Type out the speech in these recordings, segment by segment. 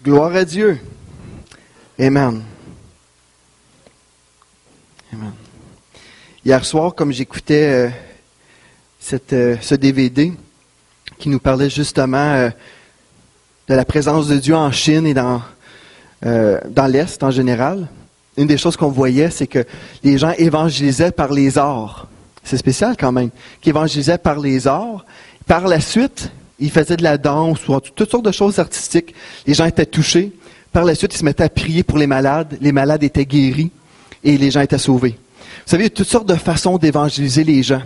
Gloire à Dieu. Amen. Amen. Hier soir, comme j'écoutais ce DVD qui nous parlait justement de la présence de Dieu en Chine et dans l'Est en général, une des choses qu'on voyait, c'est que les gens évangélisaient par les arts. C'est spécial quand même, qu'ils évangélisaient par les arts. Par la suite, ils faisaient de la danse ou toutes sortes de choses artistiques. Les gens étaient touchés. Par la suite, ils se mettaient à prier pour les malades. Les malades étaient guéris et les gens étaient sauvés. Vous savez, il y a toutes sortes de façons d'évangéliser les gens.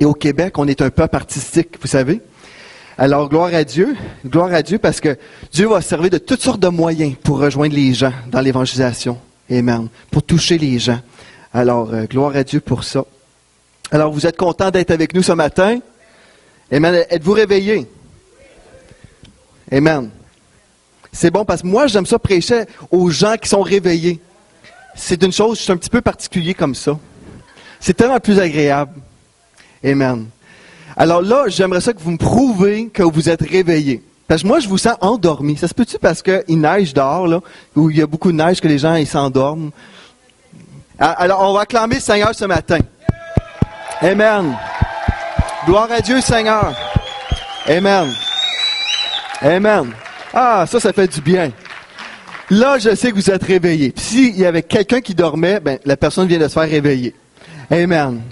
Et au Québec, on est un peuple artistique, vous savez. Alors, gloire à Dieu parce que Dieu va servir de toutes sortes de moyens pour rejoindre les gens dans l'évangélisation. Amen. Pour toucher les gens. Alors, gloire à Dieu pour ça. Alors, vous êtes contents d'être avec nous ce matin? Amen. Êtes-vous réveillés? Amen. C'est bon parce que moi, j'aime ça prêcher aux gens qui sont réveillés. C'est une chose, je suis un petit peu particulier comme ça. C'est tellement plus agréable. Amen. Alors là, j'aimerais ça que vous me prouvez que vous êtes réveillés. Parce que moi, je vous sens endormis. Ça se peut-tu parce qu'il neige dehors, là, où il y a beaucoup de neige que les gens ils s'endorment? Alors, on va acclamer le Seigneur ce matin. Amen. Gloire à Dieu, Seigneur. Amen. Amen. Ah, ça fait du bien. Là, je sais que vous êtes réveillés. Puis s'il y avait quelqu'un qui dormait, la personne vient de se faire réveiller. Amen.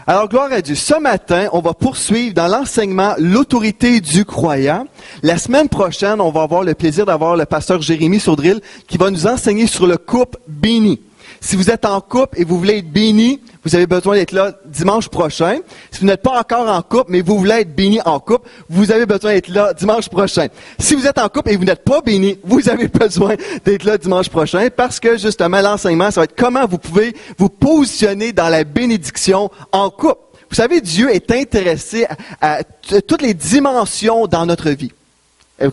Alors, gloire à Dieu. Ce matin, on va poursuivre dans l'enseignement l'autorité du croyant. La semaine prochaine, on va avoir le plaisir d'avoir le pasteur Jérémy Saudril qui va nous enseigner sur le couple béni. Si vous êtes en couple et vous voulez être béni, vous avez besoin d'être là dimanche prochain. Si vous n'êtes pas encore en couple, mais vous voulez être béni en couple, vous avez besoin d'être là dimanche prochain. Si vous êtes en couple et vous n'êtes pas béni, vous avez besoin d'être là dimanche prochain parce que justement l'enseignement, ça va être comment vous pouvez vous positionner dans la bénédiction en couple. Vous savez, Dieu est intéressé à toutes les dimensions dans notre vie.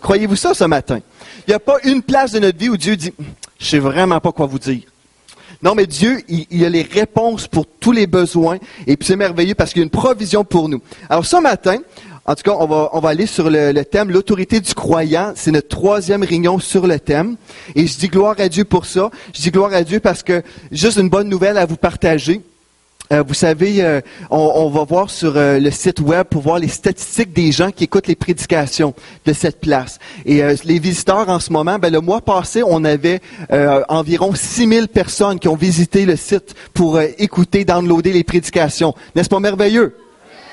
Croyez-vous ça ce matin? Il n'y a pas une place de notre vie où Dieu dit « Je sais vraiment pas quoi vous dire ». Non, mais Dieu, il a les réponses pour tous les besoins. Et puis c'est merveilleux parce qu'il y a une provision pour nous. Alors ce matin, en tout cas, on va aller sur le thème, l'autorité du croyant. C'est notre 3e réunion sur le thème. Et je dis gloire à Dieu pour ça. Je dis gloire à Dieu parce que juste une bonne nouvelle à vous partager. Vous savez, on va voir sur le site web pour voir les statistiques des gens qui écoutent les prédications de cette place. Et les visiteurs en ce moment, le mois passé, on avait environ 6000 personnes qui ont visité le site pour écouter, downloader les prédications. N'est-ce pas merveilleux?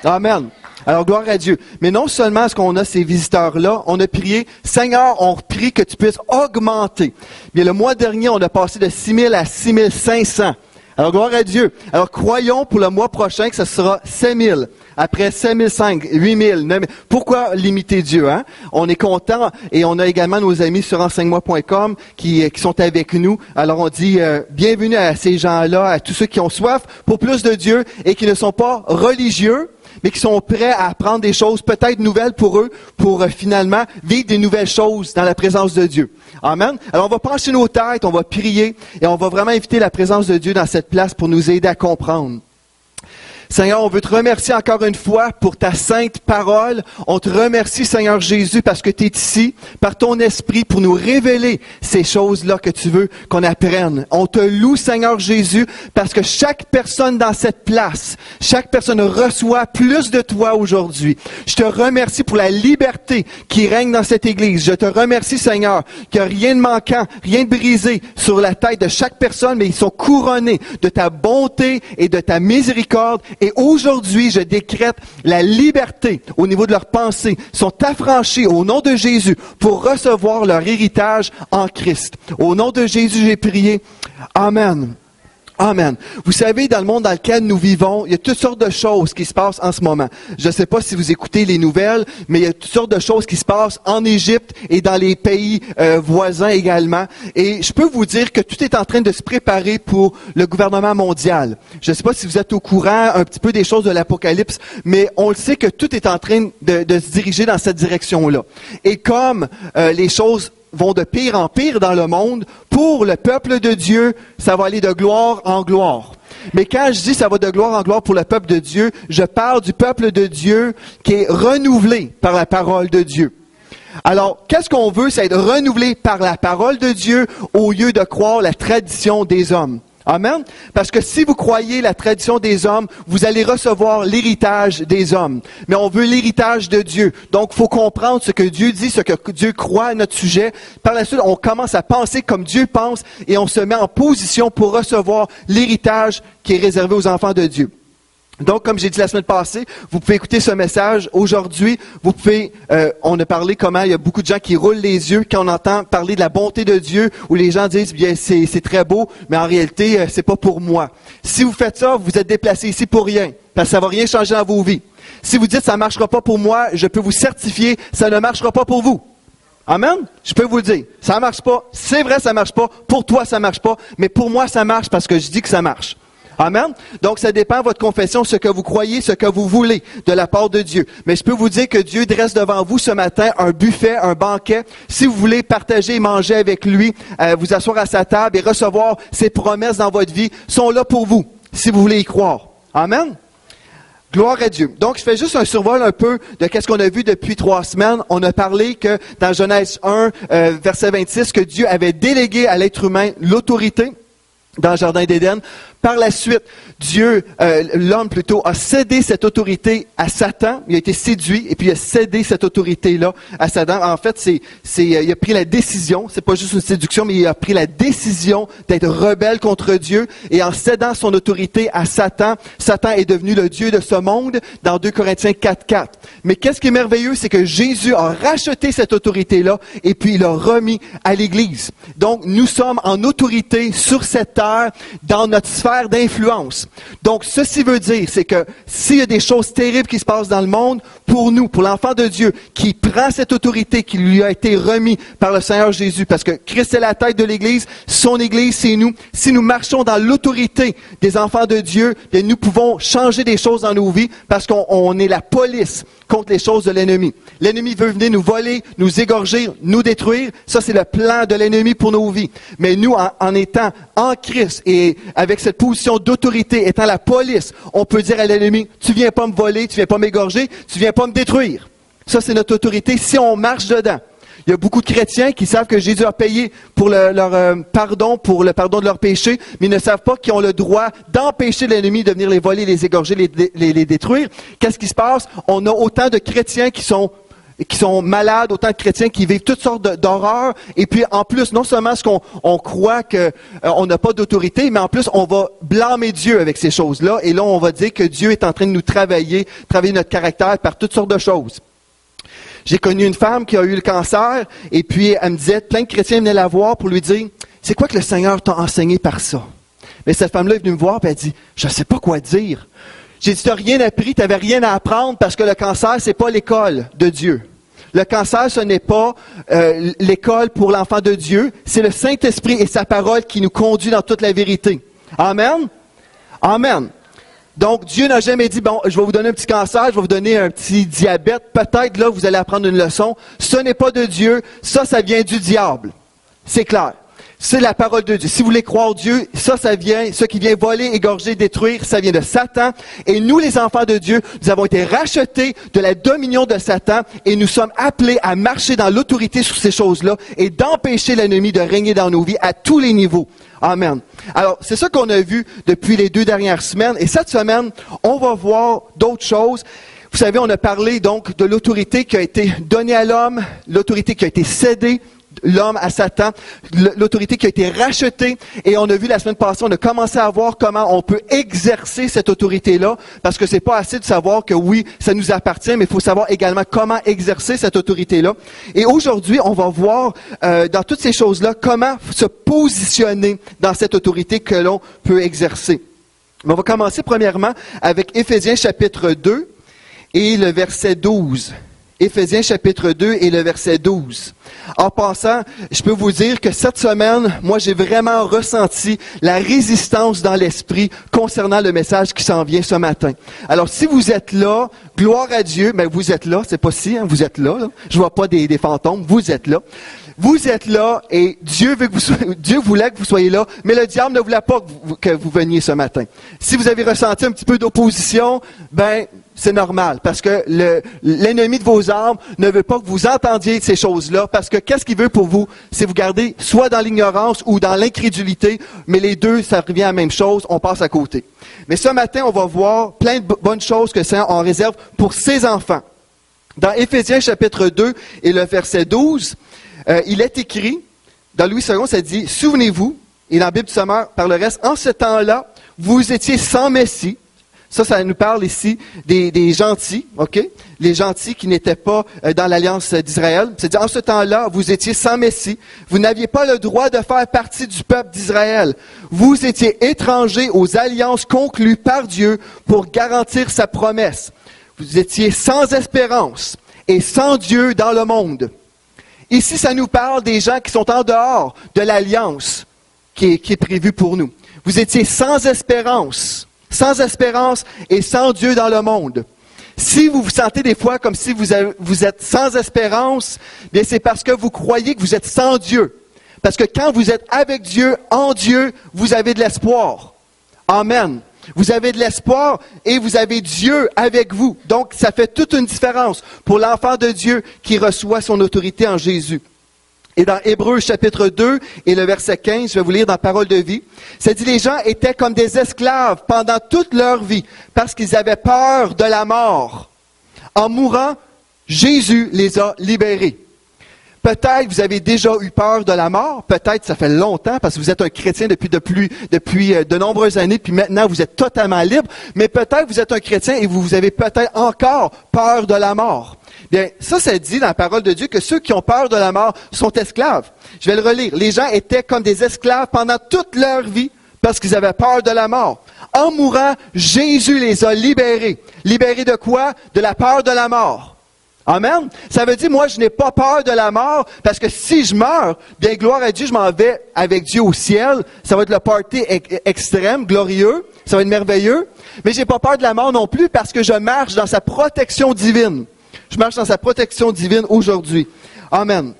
Amen. Alors, gloire à Dieu. Mais non seulement est-ce qu'on a ces visiteurs-là, on a prié, Seigneur, on prie que tu puisses augmenter. Bien, le mois dernier, on a passé de 6000 à 6500. Alors, gloire à Dieu. Alors, croyons pour le mois prochain que ce sera 5000. Après 5005, 8000, 9000. Pourquoi limiter Dieu, hein? On est content et on a également nos amis sur enseigne-moi.com qui sont avec nous. Alors, on dit bienvenue à ces gens-là, à tous ceux qui ont soif pour plus de Dieu et qui ne sont pas religieux, mais qui sont prêts à apprendre des choses peut-être nouvelles pour eux, pour finalement vivre des nouvelles choses dans la présence de Dieu. Amen. Alors, on va pencher nos têtes, on va prier et on va vraiment inviter la présence de Dieu dans cette place pour nous aider à comprendre. Seigneur, on veut te remercier encore une fois pour ta sainte parole. On te remercie, Seigneur Jésus, parce que tu es ici, par ton esprit, pour nous révéler ces choses-là que tu veux qu'on apprenne. On te loue, Seigneur Jésus, parce que chaque personne dans cette place, chaque personne reçoit plus de toi aujourd'hui. Je te remercie pour la liberté qui règne dans cette Église. Je te remercie, Seigneur, qu'il n'y a rien de manquant, rien de brisé sur la tête de chaque personne, mais ils sont couronnés de ta bonté et de ta miséricorde. Et aujourd'hui, je décrète la liberté au niveau de leurs pensées. Ils sont affranchis au nom de Jésus pour recevoir leur héritage en Christ. Au nom de Jésus, j'ai prié. Amen. Amen. Vous savez, dans le monde dans lequel nous vivons, il y a toutes sortes de choses qui se passent en ce moment. Je ne sais pas si vous écoutez les nouvelles, mais il y a toutes sortes de choses qui se passent en Égypte et dans les pays voisins également. Et je peux vous dire que tout est en train de se préparer pour le gouvernement mondial. Je ne sais pas si vous êtes au courant un petit peu des choses de l'Apocalypse, mais on le sait que tout est en train de se diriger dans cette direction-là. Et comme les choses vont de pire en pire dans le monde, pour le peuple de Dieu, ça va aller de gloire en gloire. Mais quand je dis ça va de gloire en gloire pour le peuple de Dieu, je parle du peuple de Dieu qui est renouvelé par la parole de Dieu. Alors, qu'est-ce qu'on veut? C'est être renouvelé par la parole de Dieu au lieu de croire la tradition des hommes. Amen. Parce que si vous croyez la tradition des hommes, vous allez recevoir l'héritage des hommes. Mais on veut l'héritage de Dieu. Donc, il faut comprendre ce que Dieu dit, ce que Dieu croit à notre sujet. Par la suite, on commence à penser comme Dieu pense et on se met en position pour recevoir l'héritage qui est réservé aux enfants de Dieu. Donc, comme j'ai dit la semaine passée, vous pouvez écouter ce message aujourd'hui. Vous pouvez, on a parlé comment il y a beaucoup de gens qui roulent les yeux quand on entend parler de la bonté de Dieu, où les gens disent, bien, c'est très beau, mais en réalité, c'est pas pour moi. Si vous faites ça, vous êtes déplacé ici pour rien, parce que ça va rien changer dans vos vies. Si vous dites, ça marchera pas pour moi, je peux vous certifier, ça ne marchera pas pour vous. Amen? Je peux vous le dire. Ça marche pas. C'est vrai, ça marche pas. Pour toi, ça marche pas. Mais pour moi, ça marche parce que je dis que ça marche. Amen. Donc, ça dépend de votre confession, ce que vous croyez, ce que vous voulez de la part de Dieu. Mais je peux vous dire que Dieu dresse devant vous ce matin un buffet, un banquet. Si vous voulez partager et manger avec lui, vous asseoir à sa table et recevoir ses promesses dans votre vie, sont là pour vous, si vous voulez y croire. Amen. Gloire à Dieu. Donc, je fais juste un survol un peu de qu'est-ce qu'on a vu depuis 3 semaines. On a parlé que dans Genèse 1, verset 26, que Dieu avait délégué à l'être humain l'autorité dans le jardin d'Éden. Par la suite, l'homme plutôt, a cédé cette autorité à Satan. Il a été séduit et puis il a cédé cette autorité-là à Satan. En fait, il a pris la décision, c'est pas juste une séduction, mais il a pris la décision d'être rebelle contre Dieu. Et en cédant son autorité à Satan, Satan est devenu le Dieu de ce monde dans 2 Corinthiens 4:4. Mais qu'est-ce qui est merveilleux, c'est que Jésus a racheté cette autorité-là et puis il l'a remis à l'Église. Donc, nous sommes en autorité sur cette terre, dans notre sphère d'influence. Donc, ceci veut dire, c'est que s'il y a des choses terribles qui se passent dans le monde, pour nous, pour l'enfant de Dieu, qui prend cette autorité qui lui a été remise par le Seigneur Jésus, parce que Christ est la tête de l'Église, son Église, c'est nous. Si nous marchons dans l'autorité des enfants de Dieu, bien, nous pouvons changer des choses dans nos vies, parce qu'on est la police contre les choses de l'ennemi. L'ennemi veut venir nous voler, nous égorger, nous détruire. Ça, c'est le plan de l'ennemi pour nos vies. Mais nous, en étant en Christ et avec cette position d'autorité, étant la police, on peut dire à l'ennemi, tu viens pas me voler, tu viens pas m'égorger, tu viens pas me détruire. Ça, c'est notre autorité si on marche dedans. Il y a beaucoup de chrétiens qui savent que Jésus a payé pour leur pardon, pour le pardon de leurs péchés, mais ils ne savent pas qu'ils ont le droit d'empêcher l'ennemi de venir les voler, les égorger, les détruire. Qu'est-ce qui se passe? On a autant de chrétiens qui sont malades, autant de chrétiens qui vivent toutes sortes d'horreurs. Et puis, en plus, non seulement est-ce qu'on croit qu'on n'a pas d'autorité, mais en plus, on va blâmer Dieu avec ces choses-là. Et là, on va dire que Dieu est en train de nous travailler notre caractère par toutes sortes de choses. J'ai connu une femme qui a eu le cancer, et puis elle me disait, plein de chrétiens venaient la voir pour lui dire, c'est quoi que le Seigneur t'a enseigné par ça? Mais cette femme-là est venue me voir, et elle dit, je ne sais pas quoi dire. J'ai dit, tu n'as rien appris, tu n'avais rien à apprendre, parce que le cancer, c'est pas l'école de Dieu. Le cancer, ce n'est pas l'école pour l'enfant de Dieu, c'est le Saint-Esprit et sa parole qui nous conduit dans toute la vérité. Amen? Amen. Donc, Dieu n'a jamais dit, bon, je vais vous donner un petit cancer, je vais vous donner un petit diabète, peut-être là, vous allez apprendre une leçon. Ce n'est pas de Dieu, ça vient du diable. C'est clair. C'est la parole de Dieu. Si vous voulez croire Dieu, ça vient, ce qui vient voler, égorger, détruire, ça vient de Satan. Et nous, les enfants de Dieu, nous avons été rachetés de la dominion de Satan et nous sommes appelés à marcher dans l'autorité sur ces choses-là et d'empêcher l'ennemi de régner dans nos vies à tous les niveaux. Amen. Alors, c'est ça qu'on a vu depuis les 2 dernières semaines. Et cette semaine, on va voir d'autres choses. Vous savez, on a parlé donc de l'autorité qui a été donnée à l'homme, l'autorité qui a été cédée, l'homme à Satan, l'autorité qui a été rachetée. Et on a vu la semaine passée, on a commencé à voir comment on peut exercer cette autorité-là, parce que c'est pas assez de savoir que oui, ça nous appartient, mais il faut savoir également comment exercer cette autorité-là. Et aujourd'hui, on va voir dans toutes ces choses-là, comment se positionner dans cette autorité que l'on peut exercer. Mais on va commencer premièrement avec Éphésiens chapitre 2 et le verset 12. Éphésiens chapitre 2 et le verset 12. En passant, je peux vous dire que cette semaine, moi j'ai vraiment ressenti la résistance dans l'esprit concernant le message qui s'en vient ce matin. Alors si vous êtes là, gloire à Dieu, mais vous êtes là, c'est pas si, hein, vous êtes là, là. Je vois pas des fantômes, vous êtes là. Vous êtes là et Dieu voulait que vous soyez là, mais le diable ne voulait pas que vous veniez ce matin. Si vous avez ressenti un petit peu d'opposition, ben c'est normal, parce que l'ennemi de vos âmes ne veut pas que vous entendiez ces choses-là, parce que qu'est-ce qu'il veut pour vous? C'est vous garder soit dans l'ignorance ou dans l'incrédulité, mais les deux, ça revient à la même chose, on passe à côté. Mais ce matin, on va voir plein de bonnes choses que le Seigneur en réserve pour ses enfants. Dans Éphésiens chapitre 2 et le verset 12, il est écrit, dans Louis II, ça dit, « Souvenez-vous », et dans la Bible du Sommeur, par le reste, « En ce temps-là, vous étiez sans Messie. » Ça nous parle ici des gentils, OK? Les gentils qui n'étaient pas dans l'alliance d'Israël. C'est-à-dire, en ce temps-là, vous étiez sans Messie. Vous n'aviez pas le droit de faire partie du peuple d'Israël. Vous étiez étrangers aux alliances conclues par Dieu pour garantir sa promesse. Vous étiez sans espérance et sans Dieu dans le monde. Ici, ça nous parle des gens qui sont en dehors de l'alliance qui est prévue pour nous. Vous étiez sans espérance et sans Dieu dans le monde. Si vous vous sentez des fois comme si vous êtes sans espérance, bien c'est parce que vous croyez que vous êtes sans Dieu. Parce que quand vous êtes avec Dieu, en Dieu, vous avez de l'espoir. Amen. Vous avez de l'espoir et vous avez Dieu avec vous. Donc, ça fait toute une différence pour l'enfant de Dieu qui reçoit son autorité en Jésus. Et dans Hébreux chapitre 2 et le verset 15, je vais vous lire dans Parole de vie, ça dit, les gens étaient comme des esclaves pendant toute leur vie parce qu'ils avaient peur de la mort. En mourant, Jésus les a libérés. Peut-être vous avez déjà eu peur de la mort, peut-être ça fait longtemps parce que vous êtes un chrétien depuis de nombreuses années, puis maintenant vous êtes totalement libre, mais peut-être vous êtes un chrétien et vous avez peut-être encore peur de la mort. Bien, ça dit dans la parole de Dieu que ceux qui ont peur de la mort sont esclaves. Je vais le relire. Les gens étaient comme des esclaves pendant toute leur vie parce qu'ils avaient peur de la mort. En mourant, Jésus les a libérés. Libérés de quoi? De la peur de la mort. Amen. Ça veut dire, moi, je n'ai pas peur de la mort, parce que si je meurs, bien, gloire à Dieu, je m'en vais avec Dieu au ciel. Ça va être le party extrême, glorieux. Ça va être merveilleux. Mais j'ai pas peur de la mort non plus, parce que je marche dans sa protection divine. Je marche dans sa protection divine aujourd'hui. Amen.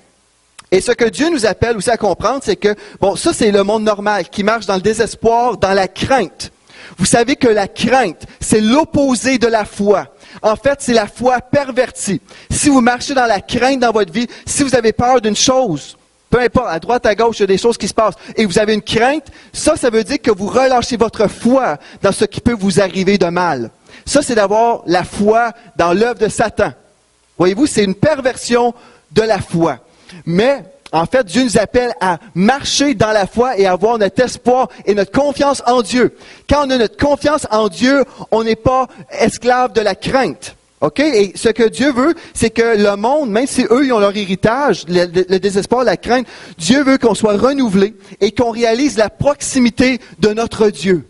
Et ce que Dieu nous appelle aussi à comprendre, c'est que, bon, ça, c'est le monde normal, qui marche dans le désespoir, dans la crainte. Vous savez que la crainte, c'est l'opposé de la foi. En fait, c'est la foi pervertie. Si vous marchez dans la crainte dans votre vie, si vous avez peur d'une chose, peu importe, à droite, à gauche, il y a des choses qui se passent, et vous avez une crainte, ça veut dire que vous relâchez votre foi dans ce qui peut vous arriver de mal. Ça, c'est d'avoir la foi dans l'œuvre de Satan. Voyez-vous, c'est une perversion de la foi. Mais, en fait, Dieu nous appelle à marcher dans la foi et à avoir notre espoir et notre confiance en Dieu. Quand on a notre confiance en Dieu, on n'est pas esclave de la crainte. OK? Et ce que Dieu veut, c'est que le monde, même si eux, ils ont leur héritage, le désespoir, la crainte, Dieu veut qu'on soit renouvelé et qu'on réalise la proximité de notre Dieu.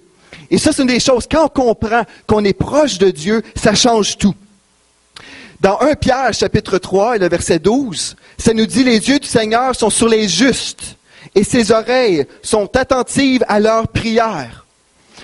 Et ça, c'est une des choses. Quand on comprend qu'on est proche de Dieu, ça change tout. Dans 1 Pierre, chapitre 3, et le verset 12, ça nous dit « Les yeux du Seigneur sont sur les justes, et ses oreilles sont attentives à leurs prières. »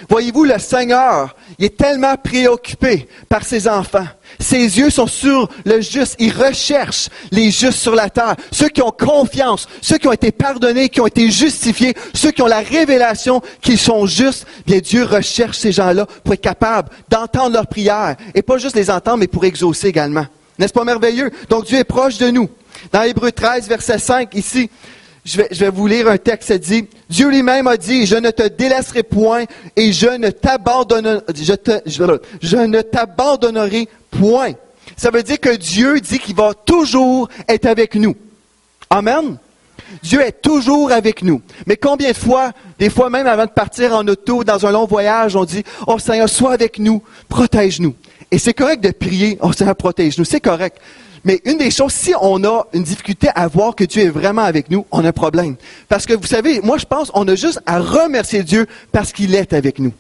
Voyez-vous, le Seigneur, il est tellement préoccupé par ses enfants. Ses yeux sont sur le juste. Il recherche les justes sur la terre. Ceux qui ont confiance, ceux qui ont été pardonnés, qui ont été justifiés, ceux qui ont la révélation qu'ils sont justes. Bien, Dieu recherche ces gens-là pour être capable d'entendre leurs prières. Et pas juste les entendre, mais pour exaucer également. N'est-ce pas merveilleux? Donc, Dieu est proche de nous. Dans Hébreux 13, verset 5, ici, je vais vous lire un texte, ça dit, « Dieu lui-même a dit, je ne te délaisserai point et je ne t'abandonnerai point. » Ça veut dire que Dieu dit qu'il va toujours être avec nous. Amen. Dieu est toujours avec nous. Mais combien de fois, des fois même avant de partir en auto, dans un long voyage, on dit, « Oh Seigneur, sois avec nous, protège-nous. » Et c'est correct de prier, « Oh Seigneur, protège-nous. » C'est correct. Mais une des choses, si on a une difficulté à voir que Dieu est vraiment avec nous, on a un problème. Parce que vous savez, moi je pense qu'on a juste à remercier Dieu parce qu'il est avec nous.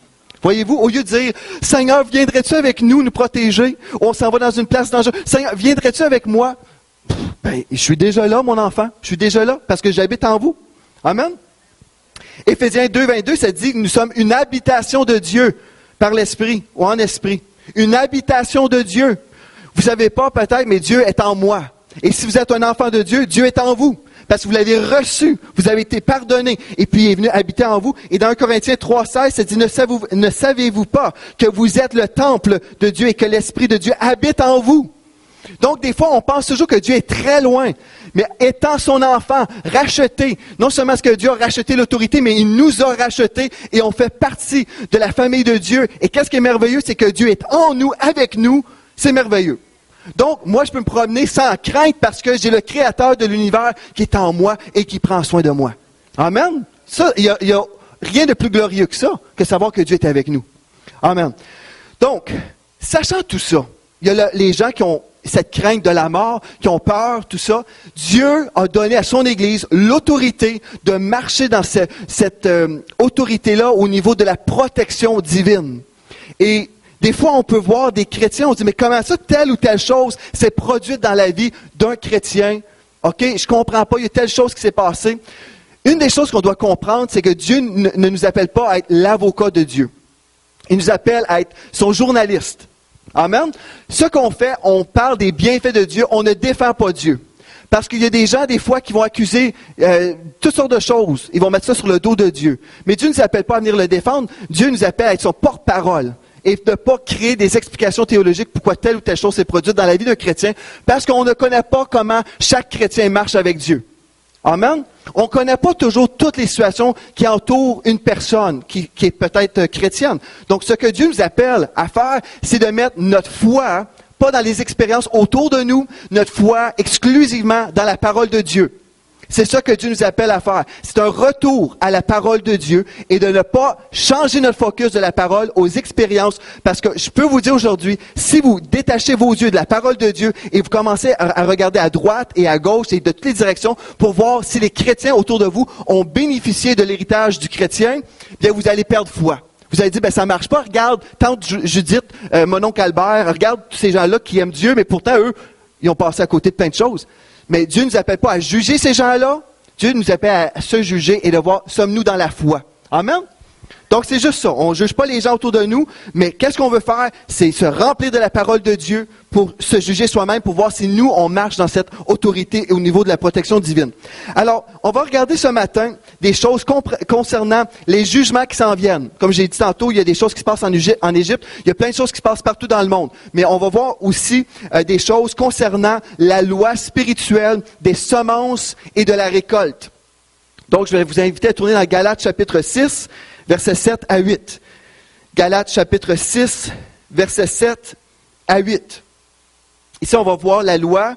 Voyez-vous, au lieu de dire, Seigneur, viendrais-tu avec nous nous protéger? Ou on s'en va dans une place dangereuse. Seigneur, viendrais-tu avec moi? Ben, je suis déjà là, mon enfant. Je suis déjà là parce que j'habite en vous. Amen. Éphésiens 2, 22, ça dit que nous sommes une habitation de Dieu par l'Esprit ou en Esprit. Une habitation de Dieu. Vous savez pas peut-être, mais Dieu est en moi. Et si vous êtes un enfant de Dieu, Dieu est en vous. parce que vous l'avez reçu, vous avez été pardonné, et puis il est venu habiter en vous. Et dans 1 Corinthiens 3,16, ça dit, ne savez-vous pas que vous êtes le temple de Dieu et que l'Esprit de Dieu habite en vous? Donc, des fois, on pense toujours que Dieu est très loin. Mais étant son enfant, racheté, non seulement est-ce que Dieu a racheté l'autorité, mais il nous a rachetés et on fait partie de la famille de Dieu. Et qu'est-ce qui est merveilleux? C'est que Dieu est en nous, avec nous. C'est merveilleux. Donc, moi, je peux me promener sans crainte parce que j'ai le Créateur de l'univers qui est en moi et qui prend soin de moi. Amen. Ça, il y a rien de plus glorieux que ça, que savoir que Dieu est avec nous. Amen. Donc, sachant tout ça, il y a les gens qui ont cette crainte de la mort, qui ont peur, tout ça. Dieu a donné à son Église l'autorité de marcher dans cette autorité-là au niveau de la protection divine. Et des fois, on peut voir des chrétiens, on se dit, mais comment ça, telle ou telle chose s'est produite dans la vie d'un chrétien? OK, je comprends pas, il y a telle chose qui s'est passée. Une des choses qu'on doit comprendre, c'est que Dieu ne nous appelle pas à être l'avocat de Dieu. Il nous appelle à être son journaliste. Amen. Ce qu'on fait, on parle des bienfaits de Dieu, on ne défend pas Dieu. Parce qu'il y a des gens, des fois, qui vont accuser toutes sortes de choses. Ils vont mettre ça sur le dos de Dieu. Mais Dieu ne nous appelle pas à venir le défendre. Dieu nous appelle à être son porte-parole. Et de ne pas créer des explications théologiques pourquoi telle ou telle chose s'est produite dans la vie d'un chrétien. Parce qu'on ne connaît pas comment chaque chrétien marche avec Dieu. Amen. On ne connaît pas toujours toutes les situations qui entourent une personne qui est peut-être chrétienne. Donc, ce que Dieu nous appelle à faire, c'est de mettre notre foi, pas dans les expériences autour de nous, notre foi exclusivement dans la parole de Dieu. C'est ça que Dieu nous appelle à faire. C'est un retour à la parole de Dieu et de ne pas changer notre focus de la parole aux expériences. Parce que je peux vous dire aujourd'hui, si vous détachez vos yeux de la parole de Dieu et vous commencez à regarder à droite et à gauche et de toutes les directions pour voir si les chrétiens autour de vous ont bénéficié de l'héritage du chrétien, bien vous allez perdre foi. Vous allez dire, ben ça marche pas. Regarde, tante Judith, mon oncle Albert, regarde tous ces gens-là qui aiment Dieu, mais pourtant eux, ils ont passé à côté de plein de choses. Mais Dieu ne nous appelle pas à juger ces gens-là. Dieu nous appelle à se juger et de voir, sommes-nous dans la foi? Amen? Donc, c'est juste ça. On ne juge pas les gens autour de nous, mais qu'est-ce qu'on veut faire? C'est se remplir de la parole de Dieu pour se juger soi-même, pour voir si nous, on marche dans cette autorité au niveau de la protection divine. Alors, on va regarder ce matin des choses concernant les jugements qui s'en viennent. Comme j'ai dit tantôt, il y a des choses qui se passent en Égypte. Il y a plein de choses qui se passent partout dans le monde. Mais on va voir aussi des choses concernant la loi spirituelle des semences et de la récolte. Donc, je vais vous inviter à tourner dans Galates chapitre 6, versets 7 à 8. Galates chapitre 6, versets 7 à 8. Ici, on va voir la loi,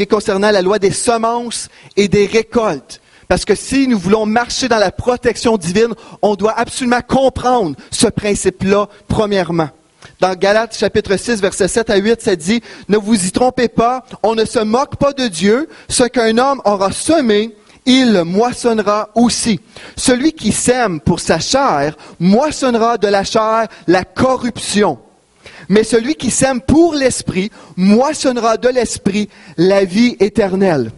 concernant la loi des semences et des récoltes. Parce que si nous voulons marcher dans la protection divine, on doit absolument comprendre ce principe-là, premièrement. Dans Galates chapitre 6, versets 7 à 8, ça dit, « Ne vous y trompez pas, on ne se moque pas de Dieu, ce qu'un homme aura semé, il le moissonnera aussi. Celui qui sème pour sa chair, moissonnera de la chair la corruption. Mais celui qui sème pour l'esprit, moissonnera de l'esprit la vie éternelle. »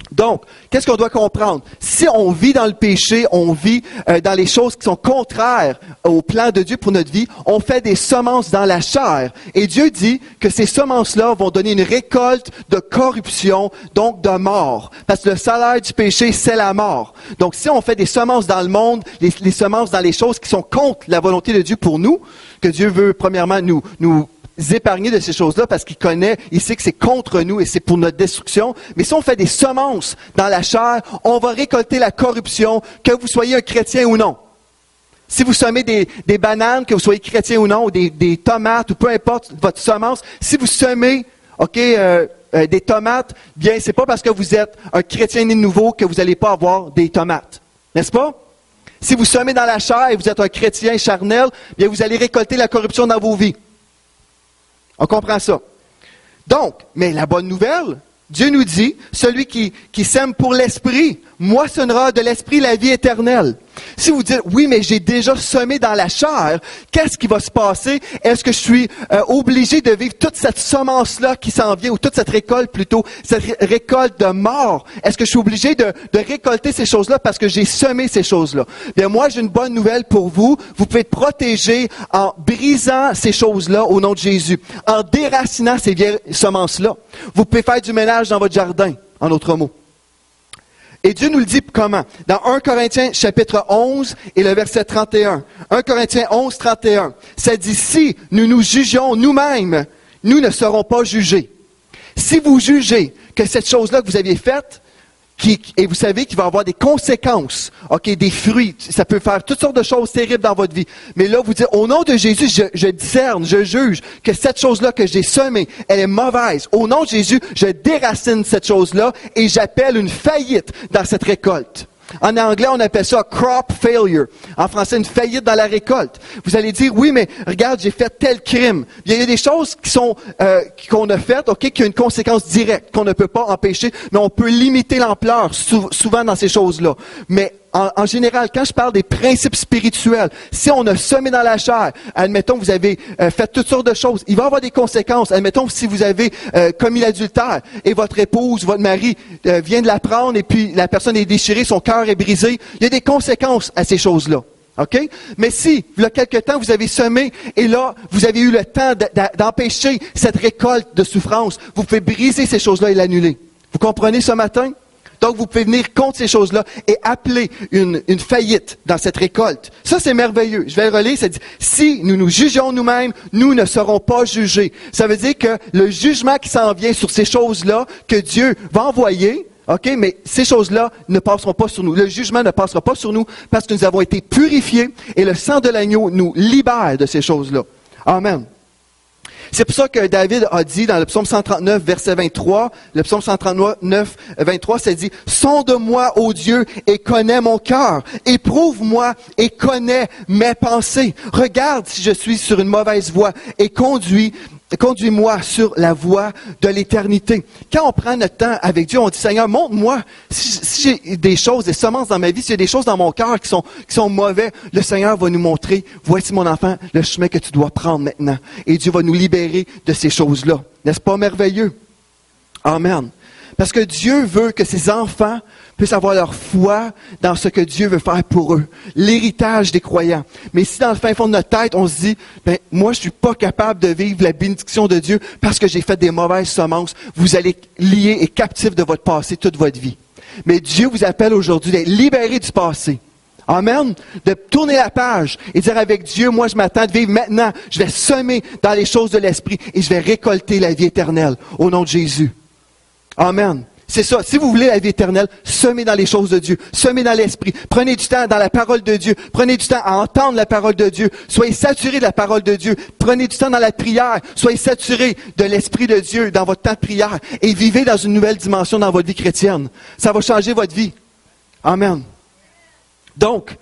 Donc, qu'est-ce qu'on doit comprendre? Si on vit dans le péché, on vit dans les choses qui sont contraires au plan de Dieu pour notre vie, on fait des semences dans la chair. Et Dieu dit que ces semences-là vont donner une récolte de corruption, donc de mort. Parce que le salaire du péché, c'est la mort. Donc, si on fait des semences dans le monde, les semences dans les choses qui sont contre la volonté de Dieu pour nous, que Dieu veut premièrement nous épargner de ces choses-là parce qu'il connaît, il sait que c'est contre nous et c'est pour notre destruction. Mais si on fait des semences dans la chair, on va récolter la corruption, que vous soyez un chrétien ou non. Si vous semez des bananes, que vous soyez chrétien ou non, ou des tomates, ou peu importe votre semence, si vous semez, des tomates, bien, c'est pas parce que vous êtes un chrétien né de nouveau que vous n'allez pas avoir des tomates. N'est-ce pas? Si vous semez dans la chair et vous êtes un chrétien charnel, bien, vous allez récolter la corruption dans vos vies. On comprend ça. Donc, mais la bonne nouvelle, Dieu nous dit, celui qui sème pour l'esprit, moissonnera de l'esprit la vie éternelle. Si vous dites, oui, mais j'ai déjà semé dans la chair, qu'est-ce qui va se passer? Est-ce que je suis obligé de vivre toute cette semence-là qui s'en vient, ou toute cette récolte plutôt, cette récolte de mort? Est-ce que je suis obligé de récolter ces choses-là parce que j'ai semé ces choses-là? Bien, moi, j'ai une bonne nouvelle pour vous. Vous pouvez être protégé en brisant ces choses-là au nom de Jésus, en déracinant ces vieilles semences-là. Vous pouvez faire du ménage dans votre jardin, en d'autres mots. Et Dieu nous le dit comment? Dans 1 Corinthiens chapitre 11 et le verset 31. 1 Corinthiens 11, 31. Ça dit, si nous nous jugions nous-mêmes, nous ne serons pas jugés. Si vous jugez que cette chose-là que vous aviez faite, et vous savez qu'il va avoir des conséquences, ok, des fruits, ça peut faire toutes sortes de choses terribles dans votre vie. Mais là, vous dites, au nom de Jésus, je discerne, je juge que cette chose-là que j'ai semée, elle est mauvaise. Au nom de Jésus, je déracine cette chose-là et j'appelle une faillite dans cette récolte. En anglais, on appelle ça crop failure. En français, une faillite dans la récolte. Vous allez dire, oui, mais regarde, j'ai fait tel crime. Il y a des choses qu'on a faites, ok, qui ont une conséquence directe, qu'on ne peut pas empêcher, mais on peut limiter l'ampleur souvent dans ces choses-là. Mais en général, quand je parle des principes spirituels, si on a semé dans la chair, admettons que vous avez fait toutes sortes de choses, il va y avoir des conséquences. Admettons si vous avez commis l'adultère et votre épouse, votre mari vient de l'apprendre et puis la personne est déchirée, son cœur est brisé, il y a des conséquences à ces choses-là. OK? Mais si, il y a quelque temps, vous avez semé et là, vous avez eu le temps d'empêcher cette récolte de souffrance, vous pouvez briser ces choses-là et l'annuler. Vous comprenez ce matin? Donc, vous pouvez venir contre ces choses-là et appeler une faillite dans cette récolte. Ça, c'est merveilleux. Je vais le relire, ça dit, si nous nous jugeons nous-mêmes, nous ne serons pas jugés. Ça veut dire que le jugement qui s'en vient sur ces choses-là, que Dieu va envoyer, OK, mais ces choses-là ne passeront pas sur nous. Le jugement ne passera pas sur nous parce que nous avons été purifiés et le sang de l'agneau nous libère de ces choses-là. Amen. C'est pour ça que David a dit dans le psaume 139, verset 23, le psaume 139, 23, ça dit, « Sonde-moi, ô Dieu, et connais mon cœur. Éprouve-moi et connais mes pensées. Regarde si je suis sur une mauvaise voie et conduis-moi sur la voie de l'éternité. » Quand on prend notre temps avec Dieu, on dit, Seigneur, montre-moi si j'ai des choses, des semences dans ma vie, s'il y a des choses dans mon cœur qui sont mauvais, le Seigneur va nous montrer, voici mon enfant, le chemin que tu dois prendre maintenant. Et Dieu va nous libérer de ces choses-là. N'est-ce pas merveilleux? Amen. Parce que Dieu veut que ses enfants puissent avoir leur foi dans ce que Dieu veut faire pour eux. L'héritage des croyants. Mais si dans le fin fond de notre tête, on se dit, moi je suis pas capable de vivre la bénédiction de Dieu parce que j'ai fait des mauvaises semences, vous allez lier et captif de votre passé toute votre vie. Mais Dieu vous appelle aujourd'hui d'être libéré du passé. Amen. De tourner la page et dire avec Dieu, moi je m'attends de vivre maintenant. Je vais semer dans les choses de l'esprit et je vais récolter la vie éternelle au nom de Jésus. Amen. C'est ça. Si vous voulez la vie éternelle, semez dans les choses de Dieu. Semez dans l'esprit. Prenez du temps dans la parole de Dieu. Prenez du temps à entendre la parole de Dieu. Soyez saturés de la parole de Dieu. Prenez du temps dans la prière. Soyez saturés de l'esprit de Dieu dans votre temps de prière. Et vivez dans une nouvelle dimension dans votre vie chrétienne. Ça va changer votre vie. Amen. Donc,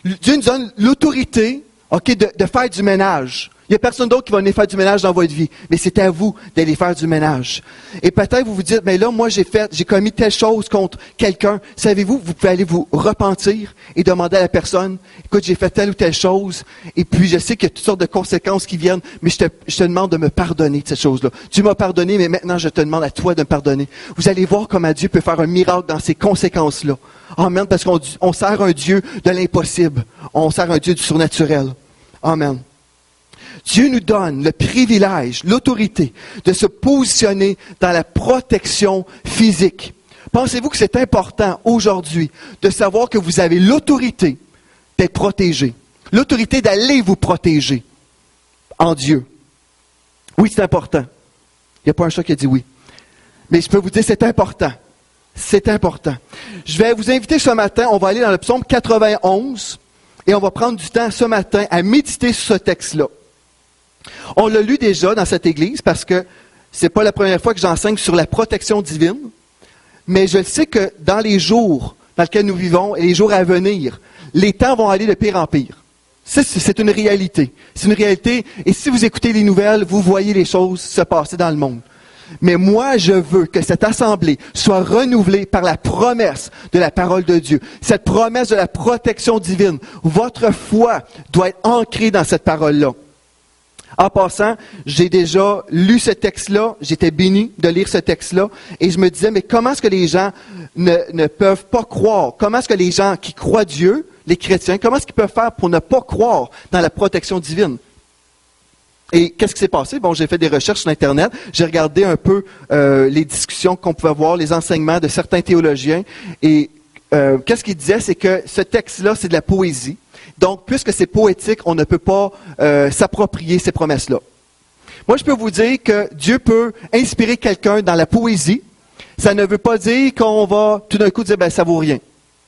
Dieu nous donne l'autorité, de faire du ménage. Il n'y a personne d'autre qui va venir faire du ménage dans votre vie. Mais c'est à vous d'aller faire du ménage. Et peut-être vous vous dites, mais là, moi, j'ai commis telle chose contre quelqu'un. Savez-vous, vous pouvez aller vous repentir et demander à la personne, écoute, j'ai fait telle ou telle chose. Et puis, je sais qu'il y a toutes sortes de conséquences qui viennent, mais je te demande de me pardonner de cette chose-là. Tu m'as pardonné, mais maintenant, je te demande à toi de me pardonner. Vous allez voir comment Dieu peut faire un miracle dans ces conséquences-là. Amen, parce qu'on sert un Dieu de l'impossible. On sert un Dieu du surnaturel. Amen. Dieu nous donne le privilège, l'autorité de se positionner dans la protection physique. Pensez-vous que c'est important aujourd'hui de savoir que vous avez l'autorité d'être protégé, l'autorité d'aller vous protéger en Dieu? Oui, c'est important. Il n'y a pas un chat qui a dit oui. Mais je peux vous dire, c'est important. C'est important. Je vais vous inviter ce matin, on va aller dans le psaume 91 et on va prendre du temps ce matin à méditer sur ce texte-là. On l'a lu déjà dans cette église parce que c'est pas la première fois que j'enseigne sur la protection divine, mais je sais que dans les jours dans lesquels nous vivons et les jours à venir, les temps vont aller de pire en pire. C'est une réalité. C'est une réalité et si vous écoutez les nouvelles, vous voyez les choses se passer dans le monde. Mais moi, je veux que cette assemblée soit renouvelée par la promesse de la parole de Dieu. Cette promesse de la protection divine. Votre foi doit être ancrée dans cette parole-là. En passant, j'ai déjà lu ce texte-là, j'étais béni de lire ce texte-là, et je me disais, mais comment est-ce que les gens ne peuvent pas croire? Comment est-ce que les gens qui croient Dieu, les chrétiens, comment est-ce qu'ils peuvent faire pour ne pas croire dans la protection divine? Et qu'est-ce qui s'est passé? Bon, j'ai fait des recherches sur Internet, j'ai regardé un peu les discussions qu'on pouvait avoir, les enseignements de certains théologiens, et qu'est-ce qu'il disait, c'est que ce texte-là, c'est de la poésie. Donc, puisque c'est poétique, on ne peut pas s'approprier ces promesses-là. Moi, je peux vous dire que Dieu peut inspirer quelqu'un dans la poésie. Ça ne veut pas dire qu'on va tout d'un coup dire, ben, ça vaut rien.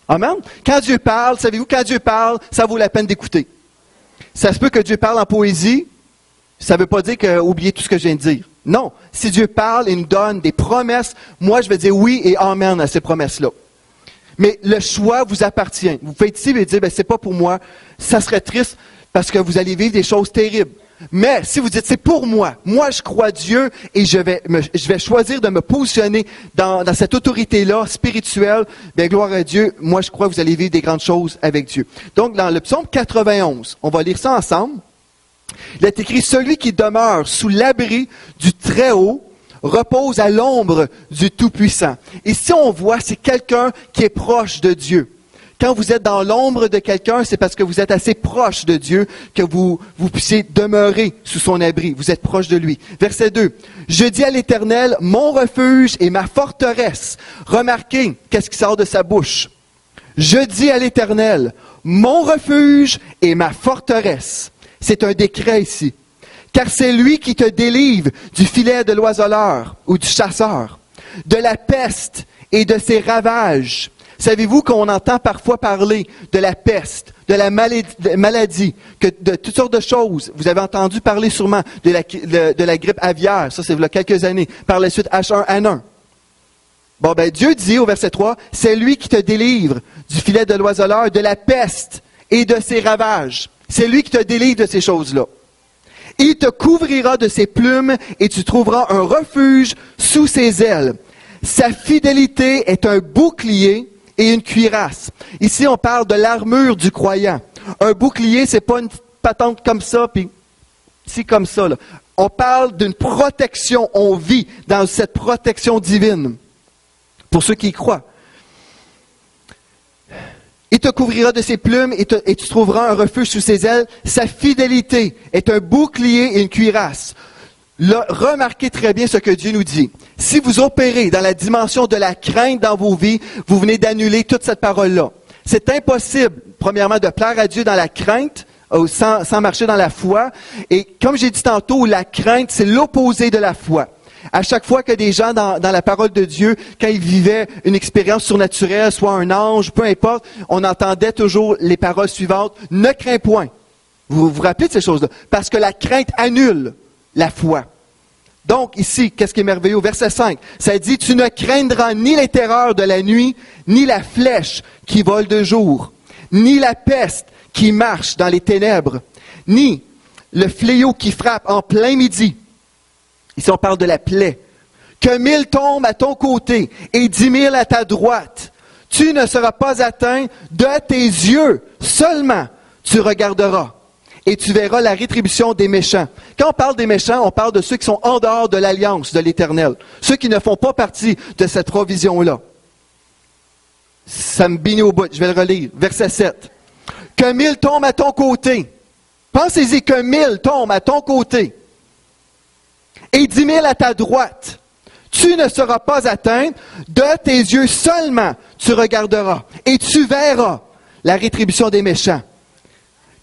Amen? Quand Dieu parle, savez-vous, quand Dieu parle, ça vaut la peine d'écouter. Ça se peut que Dieu parle en poésie, ça ne veut pas dire qu'oubliez tout ce que je viens de dire. Non. Si Dieu parle et nous donne des promesses, moi, je vais dire oui et amen à ces promesses-là. Mais le choix vous appartient. Vous faites ici et dire, ben, c'est pas pour moi. Ça serait triste parce que vous allez vivre des choses terribles. Mais si vous dites, c'est pour moi, moi je crois Dieu et je vais choisir de me positionner dans cette autorité-là spirituelle, bien gloire à Dieu, moi je crois que vous allez vivre des grandes choses avec Dieu. Donc dans le psaume 91, on va lire ça ensemble. Il est écrit, celui qui demeure sous l'abri du Très-Haut repose à l'ombre du Tout-Puissant. Ici on voit, c'est quelqu'un qui est proche de Dieu. Quand vous êtes dans l'ombre de quelqu'un, c'est parce que vous êtes assez proche de Dieu que vous puissiez demeurer sous son abri. Vous êtes proche de lui. Verset 2. Je dis à l'Éternel, mon refuge et ma forteresse. Remarquez, qu'est-ce qui sort de sa bouche? Je dis à l'Éternel, mon refuge et ma forteresse. C'est un décret ici. Car c'est lui qui te délivre du filet de l'oiseleur ou du chasseur, de la peste et de ses ravages. Savez-vous qu'on entend parfois parler de la peste, de la maladie, de toutes sortes de choses. Vous avez entendu parler sûrement de la grippe aviaire, ça c'est il y a quelques années. Par la suite, H1N1. Bon, ben Dieu dit au verset 3, c'est lui qui te délivre du filet de l'oiseleur, de la peste et de ses ravages. C'est lui qui te délivre de ces choses-là. Il te couvrira de ses plumes et tu trouveras un refuge sous ses ailes. Sa fidélité est un bouclier et une cuirasse. Ici, on parle de l'armure du croyant. Un bouclier, c'est pas une patente comme ça, puis c'est comme ça, là. On parle d'une protection. On vit dans cette protection divine. Pour ceux qui y croient. Il te couvrira de ses plumes et tu trouveras un refuge sous ses ailes. Sa fidélité est un bouclier et une cuirasse. Là, remarquez très bien ce que Dieu nous dit. Si vous opérez dans la dimension de la crainte dans vos vies, vous venez d'annuler toute cette parole-là. C'est impossible, premièrement, de plaire à Dieu dans la crainte, sans marcher dans la foi. Et comme j'ai dit tantôt, la crainte, c'est l'opposé de la foi. À chaque fois que des gens dans la parole de Dieu, quand ils vivaient une expérience surnaturelle, soit un ange, peu importe, on entendait toujours les paroles suivantes. Ne crains point. Vous vous rappelez de ces choses-là? Parce que la crainte annule la foi. Donc, ici, qu'est-ce qui est merveilleux? Verset 5, ça dit, tu ne craindras ni les terreurs de la nuit, ni la flèche qui vole de jour, ni la peste qui marche dans les ténèbres, ni le fléau qui frappe en plein midi. Ici, on parle de la plaie. Que 1000 tombent à ton côté et 10 000 à ta droite. Tu ne seras pas atteint de tes yeux. Seulement, tu regarderas. Et tu verras la rétribution des méchants. Quand on parle des méchants, on parle de ceux qui sont en dehors de l'alliance de l'Éternel. Ceux qui ne font pas partie de cette provision-là. Ça me bigne au bout. Je vais le relire. Verset 7. Que 1000 tombent à ton côté. Pensez-y que 1000 tombent à ton côté. Et 10 000 à ta droite. Tu ne seras pas atteint. De tes yeux seulement, tu regarderas. Et tu verras la rétribution des méchants.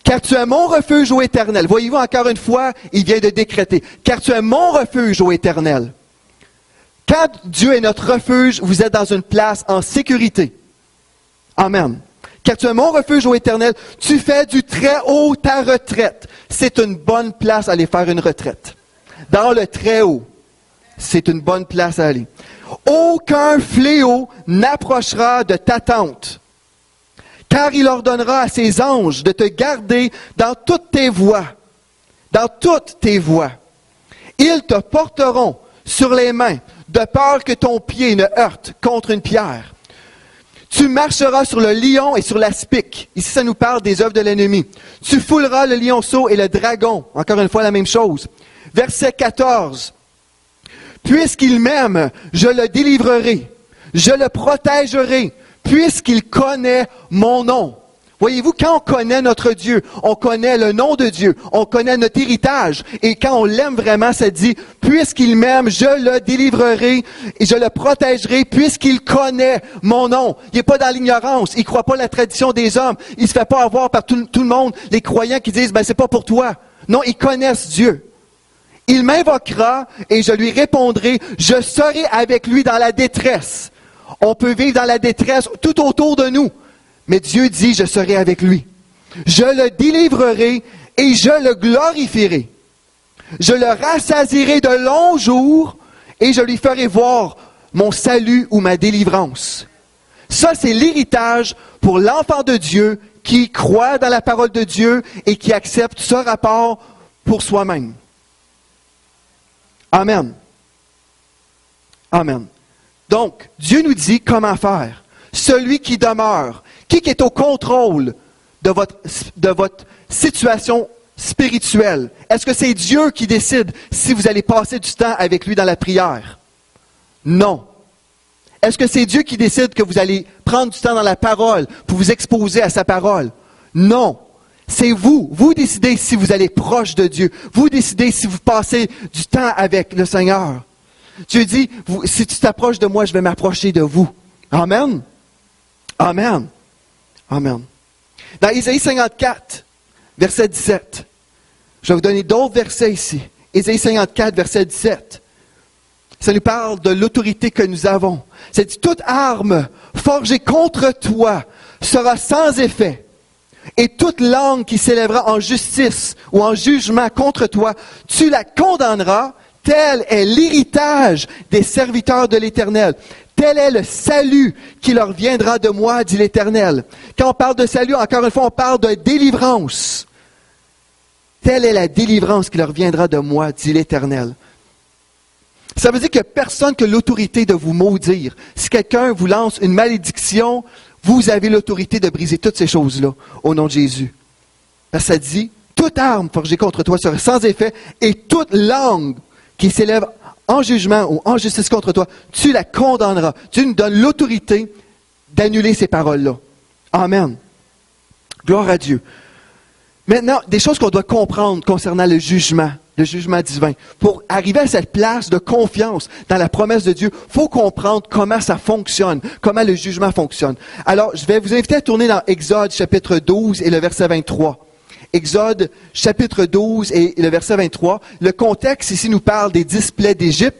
Car tu es mon refuge, ô Éternel. Voyez-vous, encore une fois, il vient de décréter. Car tu es mon refuge, ô Éternel. Quand Dieu est notre refuge, vous êtes dans une place en sécurité. Amen. Car tu es mon refuge, ô Éternel. Tu fais du Très-Haut ta retraite. C'est une bonne place à aller faire une retraite. Dans le Très-Haut. C'est une bonne place à aller. Aucun fléau n'approchera de ta tente. Car il ordonnera à ses anges de te garder dans toutes tes voies. Dans toutes tes voies. Ils te porteront sur les mains, de peur que ton pied ne heurte contre une pierre. Tu marcheras sur le lion et sur l'aspic. Ici, ça nous parle des œuvres de l'ennemi. Tu fouleras le lionceau et le dragon. Encore une fois, la même chose. Verset 14. Puisqu'il m'aime, je le délivrerai. Je le protégerai. Puisqu'il connaît mon nom. Voyez-vous, quand on connaît notre Dieu, on connaît le nom de Dieu, on connaît notre héritage, et quand on l'aime vraiment, ça dit, puisqu'il m'aime, je le délivrerai et je le protégerai, puisqu'il connaît mon nom. Il n'est pas dans l'ignorance, il ne croit pas la tradition des hommes, il ne se fait pas avoir par tout le monde, les croyants qui disent, c'est pas pour toi. Non, ils connaissent Dieu. Il m'invoquera et je lui répondrai, je serai avec lui dans la détresse. On peut vivre dans la détresse tout autour de nous. Mais Dieu dit, je serai avec lui. Je le délivrerai et je le glorifierai. Je le rassasierai de longs jours et je lui ferai voir mon salut ou ma délivrance. Ça, c'est l'héritage pour l'enfant de Dieu qui croit dans la parole de Dieu et qui accepte ce rapport pour soi-même. Amen. Amen. Donc, Dieu nous dit comment faire. Celui qui demeure, qui est au contrôle de votre situation spirituelle? Est-ce que c'est Dieu qui décide si vous allez passer du temps avec lui dans la prière? Non. Est-ce que c'est Dieu qui décide que vous allez prendre du temps dans la parole pour vous exposer à sa parole? Non. C'est vous. Vous décidez si vous allez proche de Dieu. Vous décidez si vous passez du temps avec le Seigneur. Dieu dit, si tu t'approches de moi, je vais m'approcher de vous. Amen. Amen. Amen. Dans Isaïe 54, verset 17, je vais vous donner d'autres versets ici. Isaïe 54, verset 17. Ça nous parle de l'autorité que nous avons. Ça dit, toute arme forgée contre toi sera sans effet. Et toute langue qui s'élèvera en justice ou en jugement contre toi, tu la condamneras. Tel est l'héritage des serviteurs de l'Éternel. Tel est le salut qui leur viendra de moi, dit l'Éternel. Quand on parle de salut, encore une fois, on parle de délivrance. Telle est la délivrance qui leur viendra de moi, dit l'Éternel. Ça veut dire qu'il n'y a personne qui a l'autorité de vous maudire. Si quelqu'un vous lance une malédiction, vous avez l'autorité de briser toutes ces choses-là au nom de Jésus. Parce que ça dit, toute arme forgée contre toi sera sans effet et toute langue qui s'élève en jugement ou en justice contre toi, tu la condamneras. Dieu nous donne l'autorité d'annuler ces paroles-là. Amen. Gloire à Dieu. Maintenant, des choses qu'on doit comprendre concernant le jugement divin. Pour arriver à cette place de confiance dans la promesse de Dieu, il faut comprendre comment ça fonctionne, comment le jugement fonctionne. Alors, je vais vous inviter à tourner dans Exode chapitre 12 et le verset 23. Exode chapitre 12 et le verset 23. Le contexte ici nous parle des 10 plaies d'Égypte.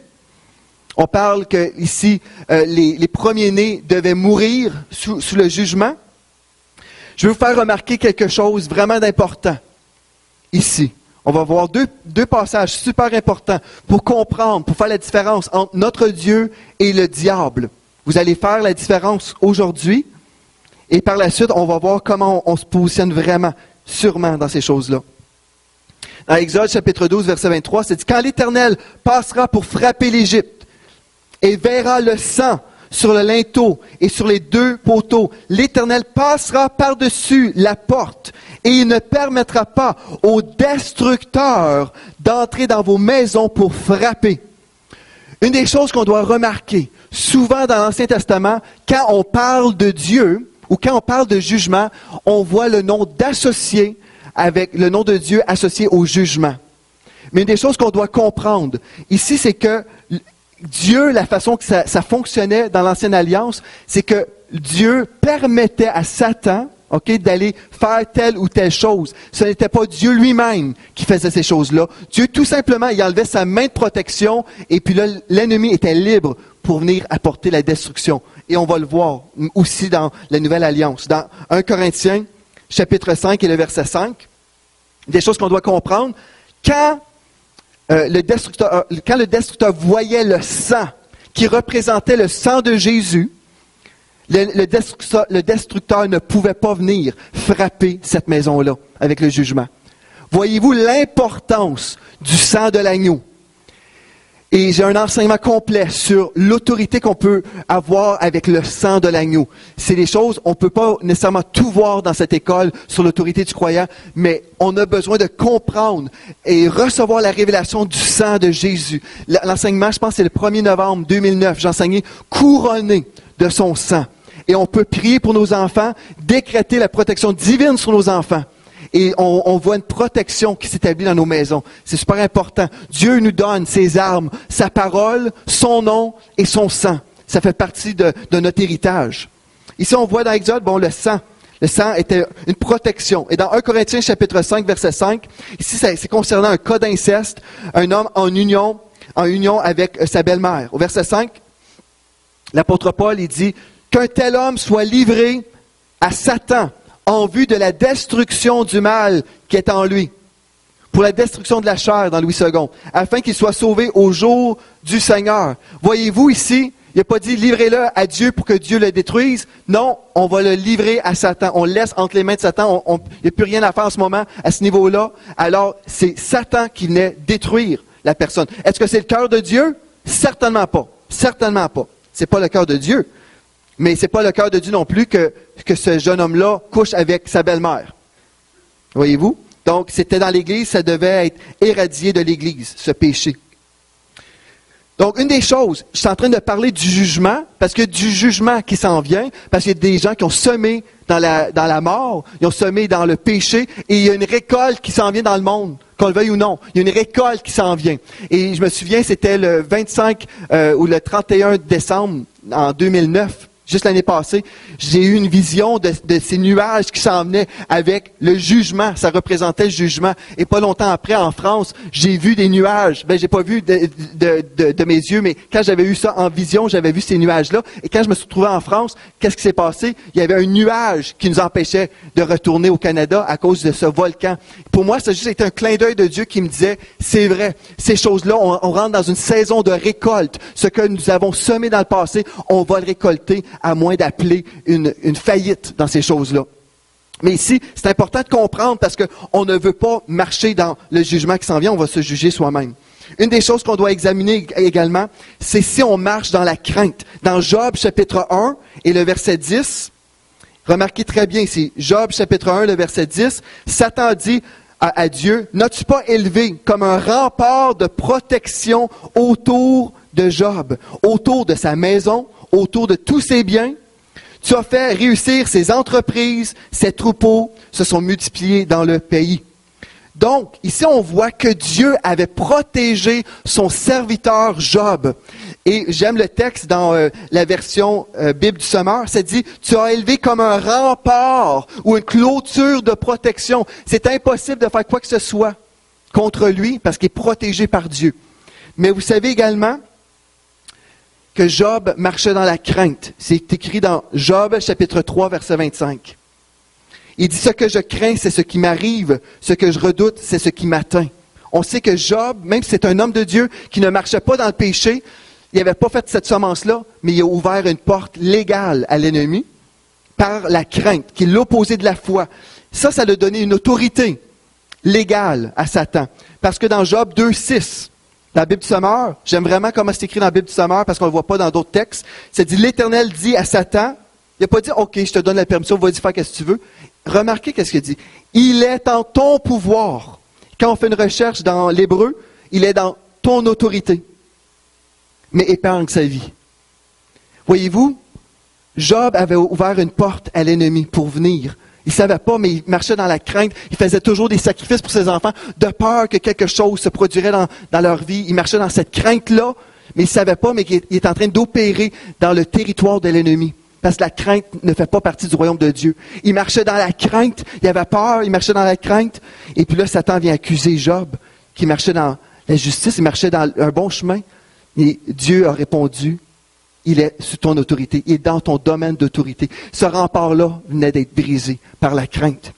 On parle que ici les premiers-nés devaient mourir sous le jugement. Je vais vous faire remarquer quelque chose vraiment d'important ici. On va voir deux passages super importants pour comprendre, pour faire la différence entre notre Dieu et le diable. Vous allez faire la différence aujourd'hui et par la suite, on va voir comment on se positionne vraiment, sûrement dans ces choses-là. Dans Exode chapitre 12, verset 23, c'est dit « Quand l'Éternel passera pour frapper l'Égypte et verra le sang sur le linteau et sur les 2 poteaux, l'Éternel passera par-dessus la porte et il ne permettra pas aux destructeurs d'entrer dans vos maisons pour frapper. » Une des choses qu'on doit remarquer, souvent dans l'Ancien Testament, quand on parle de Dieu ou quand on parle de jugement, on voit le nom d'associé avec le nom de Dieu associé au jugement. Mais une des choses qu'on doit comprendre ici, c'est que Dieu, la façon que ça fonctionnait dans l'Ancienne Alliance, c'est que Dieu permettait à Satan, d'aller faire telle ou telle chose. Ce n'était pas Dieu lui-même qui faisait ces choses-là. Dieu, tout simplement, il enlevait sa main de protection et puis là, l'ennemi était libre pour venir apporter la destruction. Et on va le voir aussi dans la Nouvelle Alliance. Dans 1 Corinthiens, chapitre 5 et le verset 5, des choses qu'on doit comprendre. Quand le destructeur voyait le sang qui représentait le sang de Jésus, le destructeur ne pouvait pas venir frapper cette maison-là avec le jugement. Voyez-vous l'importance du sang de l'agneau? Et j'ai un enseignement complet sur l'autorité qu'on peut avoir avec le sang de l'agneau. C'est des choses, on ne peut pas nécessairement tout voir dans cette école sur l'autorité du croyant, mais on a besoin de comprendre et recevoir la révélation du sang de Jésus. L'enseignement, je pense, c'est le 1er novembre 2009. J'ai enseigné couronné de son sang. Et on peut prier pour nos enfants, décréter la protection divine sur nos enfants. Et on voit une protection qui s'établit dans nos maisons. C'est super important. Dieu nous donne ses armes, sa parole, son nom et son sang. Ça fait partie de notre héritage. Ici, on voit dans Exode, le sang. Le sang était une protection. Et dans 1 Corinthiens chapitre 5, verset 5, ici, c'est concernant un cas d'inceste, un homme en union avec sa belle-mère. Au verset 5, l'apôtre Paul, il dit « Qu'un tel homme soit livré à Satan en vue de la destruction du mal qui est en lui, pour la destruction de la chair dans Louis II, afin qu'il soit sauvé au jour du Seigneur. » Voyez-vous ici, il n'a pas dit « livrez-le à Dieu pour que Dieu le détruise ». Non, on va le livrer à Satan. On le laisse entre les mains de Satan. Il n'y a plus rien à faire en ce moment à ce niveau-là. Alors, c'est Satan qui venait détruire la personne. Est-ce que c'est le cœur de Dieu? Certainement pas. Certainement pas. C'est pas le cœur de Dieu. Mais c'est pas le cœur de Dieu non plus que ce jeune homme-là couche avec sa belle-mère. Voyez-vous? Donc, c'était dans l'Église, ça devait être éradié de l'Église, ce péché. Donc, une des choses, je suis en train de parler du jugement, parce que du jugement qui s'en vient, parce qu'il y a des gens qui ont semé dans la mort, ils ont semé dans le péché, et il y a une récolte qui s'en vient dans le monde, qu'on le veuille ou non. Il y a une récolte qui s'en vient. Et je me souviens, c'était le 25 ou le 31 décembre en 2009, juste l'année passée, j'ai eu une vision de ces nuages qui s'en venaient avec le jugement. Ça représentait le jugement. Et pas longtemps après, en France, j'ai vu des nuages. J'ai pas vu de mes yeux, mais quand j'avais eu ça en vision, j'avais vu ces nuages-là. Et quand je me suis retrouvé en France, qu'est-ce qui s'est passé? Il y avait un nuage qui nous empêchait de retourner au Canada à cause de ce volcan. Pour moi, ça a juste été un clin d'œil de Dieu qui me disait, c'est vrai, ces choses-là, on rentre dans une saison de récolte. Ce que nous avons semé dans le passé, on va le récolter, à moins d'appeler une faillite dans ces choses-là. Mais ici, c'est important de comprendre parce qu'on ne veut pas marcher dans le jugement qui s'en vient, on va se juger soi-même. Une des choses qu'on doit examiner également, c'est si on marche dans la crainte. Dans Job chapitre 1 et le verset 10, remarquez très bien ici, Job chapitre 1, le verset 10, Satan dit à Dieu, « N'as-tu pas élevé comme un rempart de protection autour de Job, autour de sa maison, autour de tous ses biens? Tu as fait réussir ses entreprises, ses troupeaux se sont multipliés dans le pays. » Donc, ici, on voit que Dieu avait protégé son serviteur Job. Et j'aime le texte dans la version Bible du Sommeur. Ça dit, tu as élevé comme un rempart ou une clôture de protection. C'est impossible de faire quoi que ce soit contre lui parce qu'il est protégé par Dieu. Mais vous savez également que Job marchait dans la crainte. C'est écrit dans Job, chapitre 3, verset 25. Il dit, ce que je crains, c'est ce qui m'arrive. Ce que je redoute, c'est ce qui m'atteint. On sait que Job, même si c'est un homme de Dieu qui ne marchait pas dans le péché, il n'avait pas fait cette semence-là, mais il a ouvert une porte légale à l'ennemi par la crainte, qui est l'opposé de la foi. Ça lui a donné une autorité légale à Satan. Parce que dans Job 2,6, dans la Bible du Sommeur, j'aime vraiment comment c'est écrit dans la Bible du Sommeur parce qu'on ne le voit pas dans d'autres textes. C'est dit, l'Éternel dit à Satan, il n'a pas dit, OK, je te donne la permission, vas-y faire ce que tu veux. Remarquez qu'est-ce qu'il dit. Il est en ton pouvoir. Quand on fait une recherche dans l'hébreu, il est dans ton autorité. Mais épargne sa vie. Voyez-vous, Job avait ouvert une porte à l'ennemi pour venir. Il ne savait pas, mais il marchait dans la crainte. Il faisait toujours des sacrifices pour ses enfants, de peur que quelque chose se produirait dans leur vie. Il marchait dans cette crainte-là, mais il ne savait pas, mais qu'il est en train d'opérer dans le territoire de l'ennemi. Parce que la crainte ne fait pas partie du royaume de Dieu. Il marchait dans la crainte, il avait peur, il marchait dans la crainte. Et puis là, Satan vient accuser Job, qui marchait dans la justice, il marchait dans un bon chemin. Et Dieu a répondu, il est sous ton autorité, il est dans ton domaine d'autorité. Ce rempart-là venait d'être brisé par la crainte.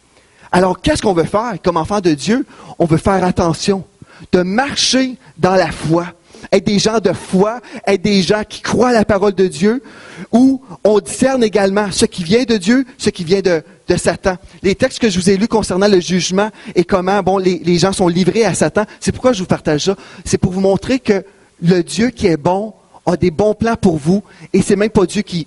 Alors, qu'est-ce qu'on veut faire comme enfant de Dieu? On veut faire attention, de marcher dans la foi. Être des gens de foi, être des gens qui croient à la parole de Dieu, où on discerne également ce qui vient de Dieu, ce qui vient de Satan. Les textes que je vous ai lus concernant le jugement et comment les gens sont livrés à Satan, c'est pourquoi je vous partage ça. C'est pour vous montrer que le Dieu qui est bon a des bons plans pour vous, et c'est même pas Dieu qui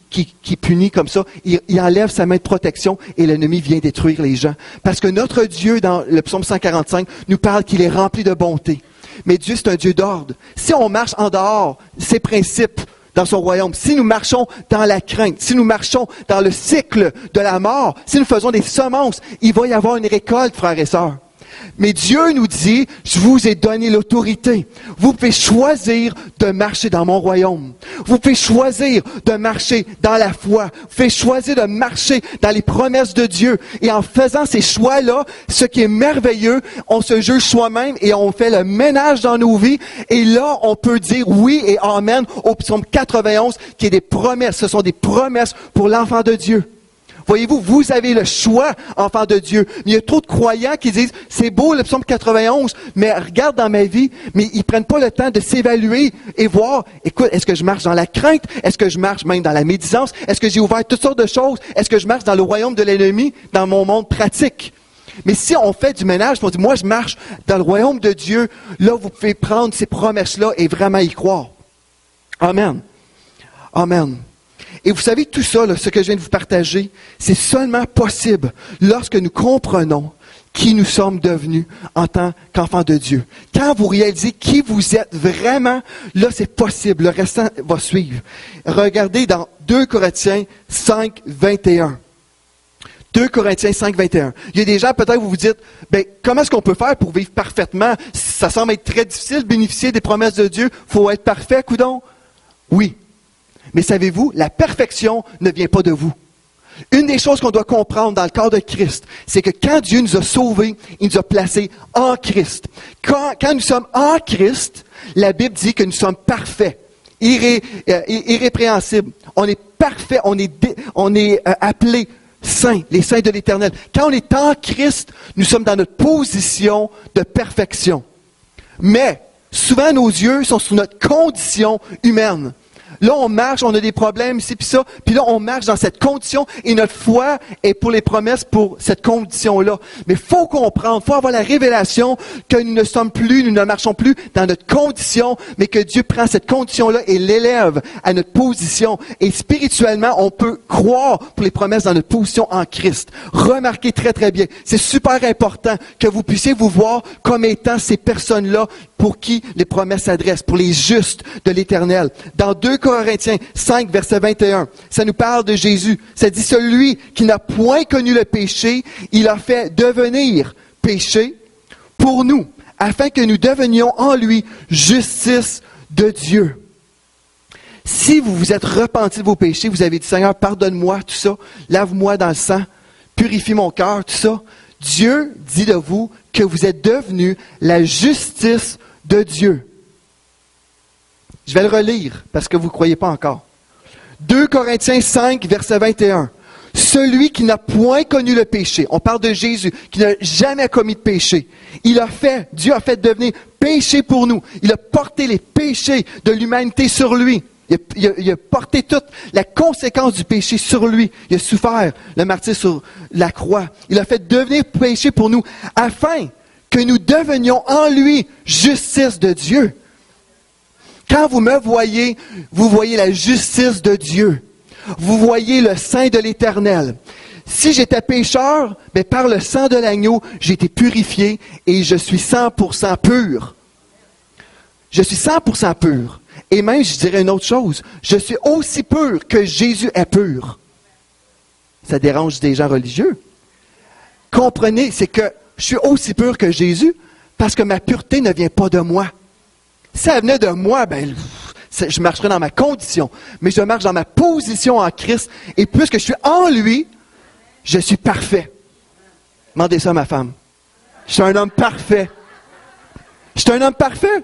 punit comme ça. Il enlève sa main de protection et l'ennemi vient détruire les gens. Parce que notre Dieu, dans le psaume 145, nous parle qu'il est rempli de bonté. Mais Dieu, c'est un Dieu d'ordre. Si on marche en dehors, ces principes dans son royaume, si nous marchons dans la crainte, si nous marchons dans le cycle de la mort, si nous faisons des semences, il va y avoir une récolte, frères et sœurs. Mais Dieu nous dit, je vous ai donné l'autorité. Vous pouvez choisir de marcher dans mon royaume. Vous pouvez choisir de marcher dans la foi. Vous pouvez choisir de marcher dans les promesses de Dieu. Et en faisant ces choix-là, ce qui est merveilleux, on se juge soi-même et on fait le ménage dans nos vies. Et là, on peut dire oui et amen au psaume 91, qui est des promesses. Ce sont des promesses pour l'enfant de Dieu. Voyez-vous, vous avez le choix, enfant de Dieu. Mais il y a trop de croyants qui disent, c'est beau le psaume 91, mais regarde dans ma vie, mais ils prennent pas le temps de s'évaluer et voir, écoute, est-ce que je marche dans la crainte? Est-ce que je marche même dans la médisance? Est-ce que j'ai ouvert toutes sortes de choses? Est-ce que je marche dans le royaume de l'ennemi, dans mon monde pratique? Mais si on fait du ménage, on dit, moi je marche dans le royaume de Dieu, là vous pouvez prendre ces promesses-là et vraiment y croire. Amen. Amen. Et vous savez, tout ça, là, ce que je viens de vous partager, c'est seulement possible lorsque nous comprenons qui nous sommes devenus en tant qu'enfants de Dieu. Quand vous réalisez qui vous êtes vraiment, là, c'est possible. Le restant va suivre. Regardez dans 2 Corinthiens 5, 21. 2 Corinthiens 5, 21. Il y a des gens, peut-être, vous vous dites, comment est-ce qu'on peut faire pour vivre parfaitement? Ça semble être très difficile de bénéficier des promesses de Dieu. Il faut être parfait, coudonc? Oui. Mais savez-vous, la perfection ne vient pas de vous. Une des choses qu'on doit comprendre dans le corps de Christ, c'est que quand Dieu nous a sauvés, il nous a placés en Christ. Quand nous sommes en Christ, la Bible dit que nous sommes parfaits, irrépréhensibles. On est parfaits, on est appelés saints, les saints de l'Éternel. Quand on est en Christ, nous sommes dans notre position de perfection. Mais souvent, nos yeux sont sur notre condition humaine. Là, on marche, on a des problèmes ici puis ça, puis là, on marche dans cette condition et notre foi est pour les promesses pour cette condition-là. Mais il faut comprendre, il faut avoir la révélation que nous ne marchons plus dans notre condition, mais que Dieu prend cette condition-là et l'élève à notre position. Et spirituellement, on peut croire pour les promesses dans notre position en Christ. Remarquez très, très bien, c'est super important que vous puissiez vous voir comme étant ces personnes-là pour qui les promesses s'adressent, pour les justes de l'Éternel. Dans 2 Corinthiens 5, verset 21, ça nous parle de Jésus. Ça dit, celui qui n'a point connu le péché, il a fait devenir péché pour nous, afin que nous devenions en lui justice de Dieu. Si vous vous êtes repenti de vos péchés, vous avez dit, Seigneur, pardonne-moi tout ça, lave-moi dans le sang, purifie mon cœur, tout ça. Dieu dit de vous que vous êtes devenus la justice de Dieu. Je vais le relire parce que vous ne croyez pas encore. 2 Corinthiens 5, verset 21. Celui qui n'a point connu le péché, on parle de Jésus, qui n'a jamais commis de péché. Dieu a fait devenir péché pour nous. Il a porté les péchés de l'humanité sur lui. Il a porté toute la conséquence du péché sur lui. Il a souffert le martyre sur la croix. Il a fait devenir péché pour nous, afin que nous devenions en lui justice de Dieu. Quand vous me voyez, vous voyez la justice de Dieu. Vous voyez le sein de l'Éternel. Si j'étais pécheur, par le sang de l'agneau, j'ai été purifié et je suis 100% pur. Je suis 100% pur. Et même, je dirais une autre chose, je suis aussi pur que Jésus est pur. Ça dérange des gens religieux. Comprenez, c'est que je suis aussi pur que Jésus parce que ma pureté ne vient pas de moi. Si ça venait de moi, je marcherais dans ma condition. Mais je marche dans ma position en Christ. Et puisque je suis en lui, je suis parfait. Demandez ça à ma femme. Je suis un homme parfait. Je suis un homme parfait.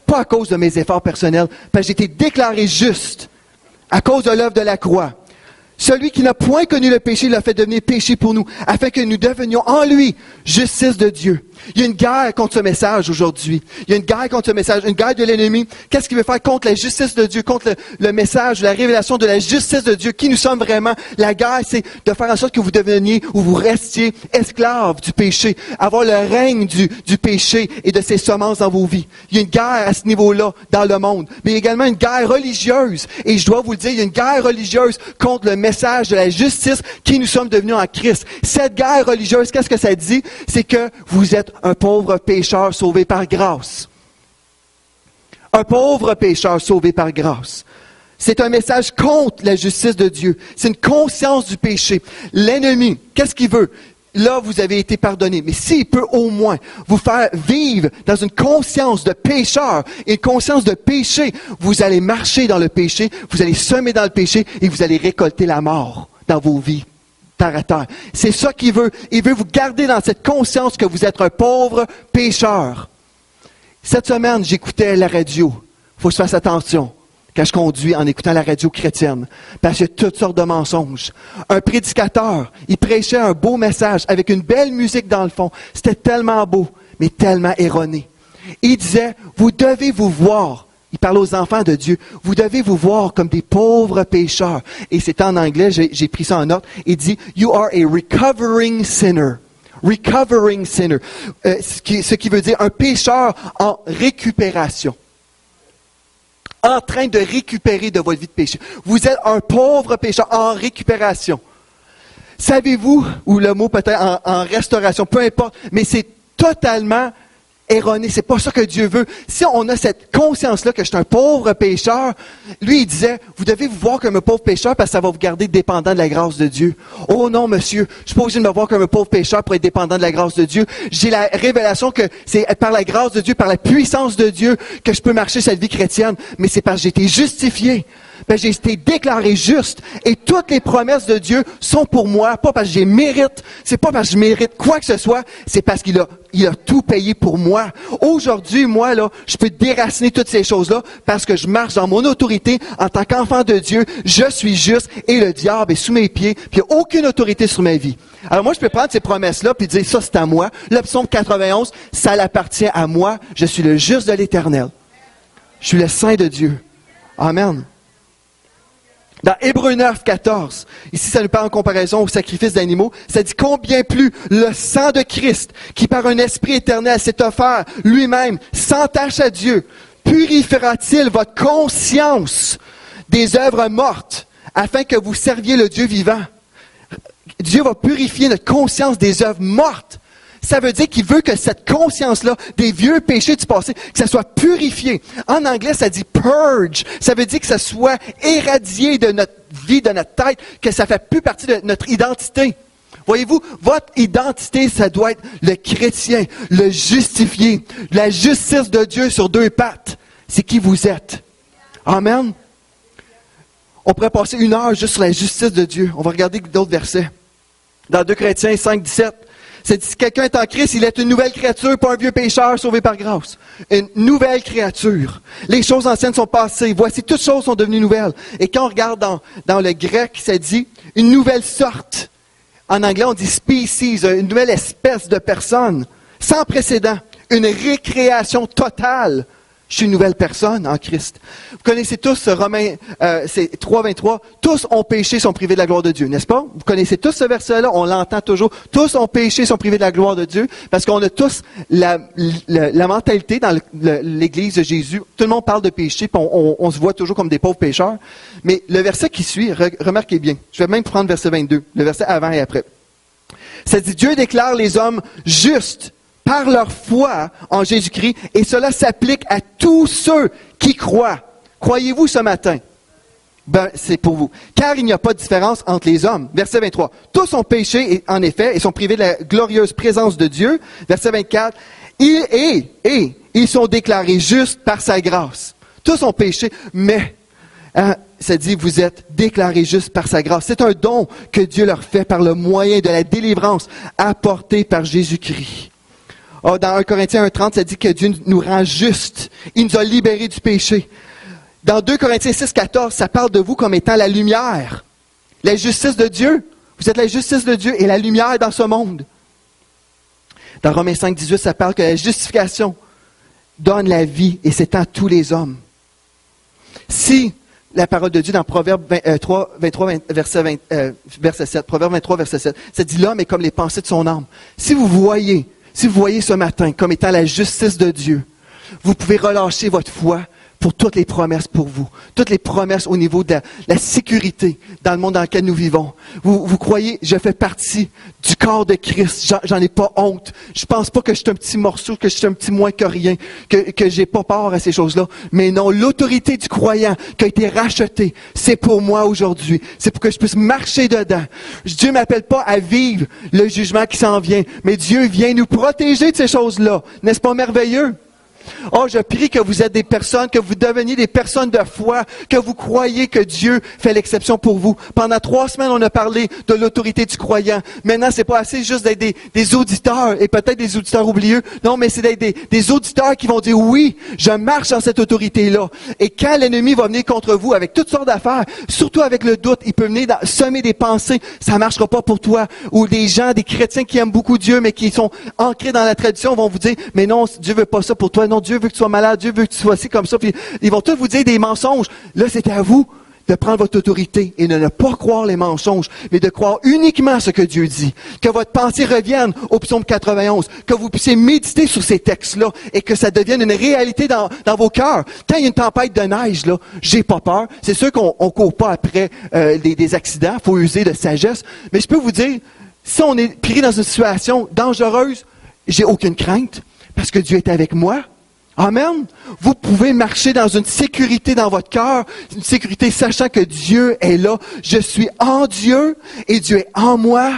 Pas à cause de mes efforts personnels, parce que j'ai été déclaré juste à cause de l'œuvre de la croix. Celui qui n'a point connu le péché l'a fait devenir péché pour nous, afin que nous devenions en lui justice de Dieu. Il y a une guerre contre ce message aujourd'hui. Il y a une guerre contre ce message, une guerre de l'ennemi. Qu'est-ce qu'il veut faire contre la justice de Dieu, contre le message, la révélation de la justice de Dieu, qui nous sommes vraiment? La guerre, c'est de faire en sorte que vous deveniez ou vous restiez esclaves du péché, avoir le règne du péché et de ses semences dans vos vies. Il y a une guerre à ce niveau-là dans le monde. Mais il y a également une guerre religieuse. Et je dois vous le dire, il y a une guerre religieuse contre le message de la justice qui nous sommes devenus en Christ. Cette guerre religieuse, qu'est-ce que ça dit? C'est que vous êtes un pauvre pécheur sauvé par grâce. Un pauvre pécheur sauvé par grâce. C'est un message contre la justice de Dieu. C'est une conscience du péché. L'ennemi, qu'est-ce qu'il veut? Là, vous avez été pardonné. Mais s'il peut au moins vous faire vivre dans une conscience de pécheur et une conscience de péché, vous allez marcher dans le péché, vous allez semer dans le péché et vous allez récolter la mort dans vos vies, terre à terre. C'est ça qu'il veut. Il veut vous garder dans cette conscience que vous êtes un pauvre pécheur. Cette semaine, j'écoutais la radio. Il faut que je fasse attention quand je conduis en écoutant la radio chrétienne, parce qu'il y a toutes sortes de mensonges. Un prédicateur, il prêchait un beau message avec une belle musique dans le fond. C'était tellement beau, mais tellement erroné. Il disait, vous devez vous voir, il parlait aux enfants de Dieu, vous devez vous voir comme des pauvres pécheurs. Et c'est en anglais, j'ai pris ça en note. Il dit, you are a recovering sinner. Recovering sinner. Ce qui veut dire un pécheur en récupération. En train de récupérer de votre vie de péché. Vous êtes un pauvre pécheur en récupération. Savez-vous, ou le mot peut-être en restauration, peu importe, mais c'est totalement erroné. C'est pas ça que Dieu veut. Si on a cette conscience-là que je suis un pauvre pécheur, lui, il disait, vous devez vous voir comme un pauvre pécheur parce que ça va vous garder dépendant de la grâce de Dieu. Oh non, monsieur, je suis pas obligé de me voir comme un pauvre pécheur pour être dépendant de la grâce de Dieu. J'ai la révélation que c'est par la grâce de Dieu, par la puissance de Dieu que je peux marcher cette vie chrétienne. Mais c'est parce que j'ai été justifié. Parce que j'ai été déclaré juste. Et toutes les promesses de Dieu sont pour moi, pas parce que j'ai mérite. C'est pas parce que je mérite quoi que ce soit. C'est parce qu'il a tout payé pour moi. Aujourd'hui, moi, là, je peux déraciner toutes ces choses-là parce que je marche dans mon autorité en tant qu'enfant de Dieu. Je suis juste et le diable est sous mes pieds. Puis il n'y a aucune autorité sur ma vie. Alors moi, je peux prendre ces promesses-là puis dire, ça, c'est à moi. Le psaume 91, ça l'appartient à moi. Je suis le juste de l'Éternel. Je suis le saint de Dieu. Amen. Dans Hébreux 9, 14, ici ça nous parle en comparaison au sacrifice d'animaux, ça dit combien plus le sang de Christ, qui par un esprit éternel s'est offert lui-même, sans tache à Dieu, purifiera-t-il votre conscience des œuvres mortes, afin que vous serviez le Dieu vivant. Dieu va purifier notre conscience des œuvres mortes. Ça veut dire qu'il veut que cette conscience-là, des vieux péchés du passé, que ça soit purifié. En anglais, ça dit purge. Ça veut dire que ça soit éradié de notre vie, de notre tête, que ça ne fait plus partie de notre identité. Voyez-vous, votre identité, ça doit être le chrétien, le justifié, la justice de Dieu sur deux pattes. C'est qui vous êtes. Amen. On pourrait passer 1 heure juste sur la justice de Dieu. On va regarder d'autres versets. Dans 2 Corinthiens 5, 17. C'est dit, si quelqu'un est en Christ, il est une nouvelle créature, pas un vieux pécheur sauvé par grâce. Une nouvelle créature. Les choses anciennes sont passées. Voici, toutes choses sont devenues nouvelles. Et quand on regarde dans le grec, ça dit une nouvelle sorte. En anglais, on dit species, une nouvelle espèce de personne. Sans précédent. Une récréation totale. Je suis une nouvelle personne en Christ. Vous connaissez tous Romains, c'est 3.23. Tous ont péché, sont privés de la gloire de Dieu, n'est-ce pas? Vous connaissez tous ce verset-là, on l'entend toujours. Tous ont péché, sont privés de la gloire de Dieu, parce qu'on a tous la mentalité dans l'Église de Jésus. Tout le monde parle de péché, puis on se voit toujours comme des pauvres pécheurs. Mais le verset qui suit, remarquez bien, je vais même prendre verset 22, le verset avant et après. Ça dit, Dieu déclare les hommes justes par leur foi en Jésus-Christ, et cela s'applique à tous ceux qui croient. Croyez-vous ce matin? Ben, c'est pour vous. Car il n'y a pas de différence entre les hommes. Verset 23. Tous ont péché, en effet, et sont privés de la glorieuse présence de Dieu. Verset 24. Ils sont déclarés justes par sa grâce. Tous ont péché, mais ça dit, vous êtes déclarés justes par sa grâce. C'est un don que Dieu leur fait par le moyen de la délivrance apportée par Jésus-Christ. Oh, dans 1 Corinthiens 1.30, ça dit que Dieu nous rend justes. Il nous a libérés du péché. Dans 2 Corinthiens 6.14, ça parle de vous comme étant la lumière. La justice de Dieu. Vous êtes la justice de Dieu et la lumière dans ce monde. Dans Romains 5.18, ça parle que la justification donne la vie et s'étend à tous les hommes. Si la parole de Dieu dans Proverbe 23, verset 7, Proverbe 23, verset 7, ça dit l'homme est comme les pensées de son âme. Si vous voyez ce matin comme étant la justice de Dieu, vous pouvez relâcher votre foi pour toutes les promesses pour vous. Toutes les promesses au niveau de la sécurité dans le monde dans lequel nous vivons. Vous croyez, je fais partie du corps de Christ. J'en ai pas honte. Je pense pas que je suis un petit morceau, que je suis un petit moins que rien, que j'ai pas peur à ces choses-là. Mais non, l'autorité du croyant qui a été rachetée, c'est pour moi aujourd'hui. C'est pour que je puisse marcher dedans. Dieu m'appelle pas à vivre le jugement qui s'en vient, mais Dieu vient nous protéger de ces choses-là. N'est-ce pas merveilleux? Oh, je prie que vous êtes des personnes, que vous deveniez des personnes de foi, que vous croyez que Dieu fait l'exception pour vous. Pendant 3 semaines, on a parlé de l'autorité du croyant. Maintenant, c'est pas assez juste d'être des auditeurs, et peut-être des auditeurs oublieux. Non, mais c'est d'être des auditeurs qui vont dire, oui, je marche dans cette autorité-là. Et quand l'ennemi va venir contre vous avec toutes sortes d'affaires, surtout avec le doute, il peut venir semer des pensées, ça marchera pas pour toi. Ou des gens, des chrétiens qui aiment beaucoup Dieu, mais qui sont ancrés dans la tradition, vont vous dire, mais non, Dieu veut pas ça pour toi. Non, Dieu veut que tu sois malade, Dieu veut que tu sois ci comme ça. Puis ils vont tous vous dire des mensonges. Là, c'est à vous de prendre votre autorité et de ne pas croire les mensonges, mais de croire uniquement ce que Dieu dit. Que votre pensée revienne au psaume 91, que vous puissiez méditer sur ces textes-là et que ça devienne une réalité dans vos cœurs. Quand il y a une tempête de neige, là, j'ai pas peur. C'est sûr qu'on court pas après des accidents, il faut user de sagesse. Mais je peux vous dire, si on est pris dans une situation dangereuse, j'ai aucune crainte parce que Dieu est avec moi. Amen. Vous pouvez marcher dans une sécurité dans votre cœur, une sécurité sachant que Dieu est là. Je suis en Dieu et Dieu est en moi.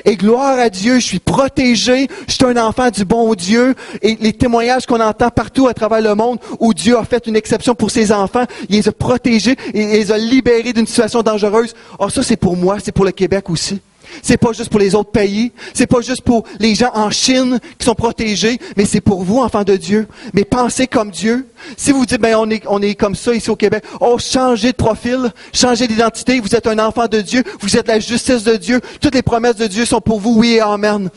Et gloire à Dieu, je suis protégé, je suis un enfant du bon Dieu. Et les témoignages qu'on entend partout à travers le monde où Dieu a fait une exception pour ses enfants, il les a protégés et il les a libérés d'une situation dangereuse. Oh, ça c'est pour moi, c'est pour le Québec aussi. C'est pas juste pour les autres pays, c'est pas juste pour les gens en Chine qui sont protégés, mais c'est pour vous, enfants de Dieu. Mais pensez comme Dieu. Si vous dites, ben on est comme ça ici au Québec, oh, changez de profil, changez d'identité, vous êtes un enfant de Dieu, vous êtes la justice de Dieu, toutes les promesses de Dieu sont pour vous, oui et amen.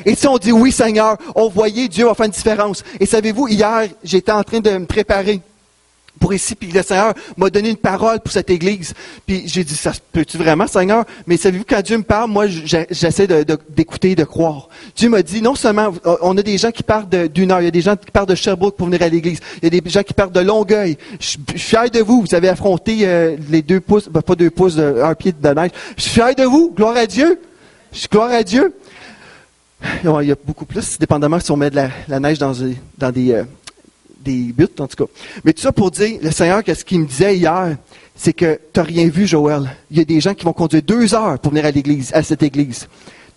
Et si on dit oui Seigneur, on voyait Dieu va faire une différence. Et savez-vous, hier, j'étais en train de me préparer pour ici, puis le Seigneur m'a donné une parole pour cette église. Puis j'ai dit, ça se peut-tu vraiment, Seigneur? Mais savez-vous, quand Dieu me parle, moi, j'essaie d'écouter, de croire. Dieu m'a dit, non seulement, on a des gens qui partent d'1 heure, il y a des gens qui partent de Sherbrooke pour venir à l'église, il y a des gens qui partent de Longueuil. Je suis fier de vous, vous avez affronté les 2 pouces, pas 2 pouces, 1 pied de neige. Je suis fier de vous, gloire à Dieu. Gloire à Dieu. Il y a beaucoup plus, dépendamment si on met de la neige dans des buts, en tout cas. Mais tout ça pour dire, le Seigneur, qu'est-ce qu'il me disait hier, c'est que tu n'as rien vu, Joël. Il y a des gens qui vont conduire 2 heures pour venir à l'église, à cette église.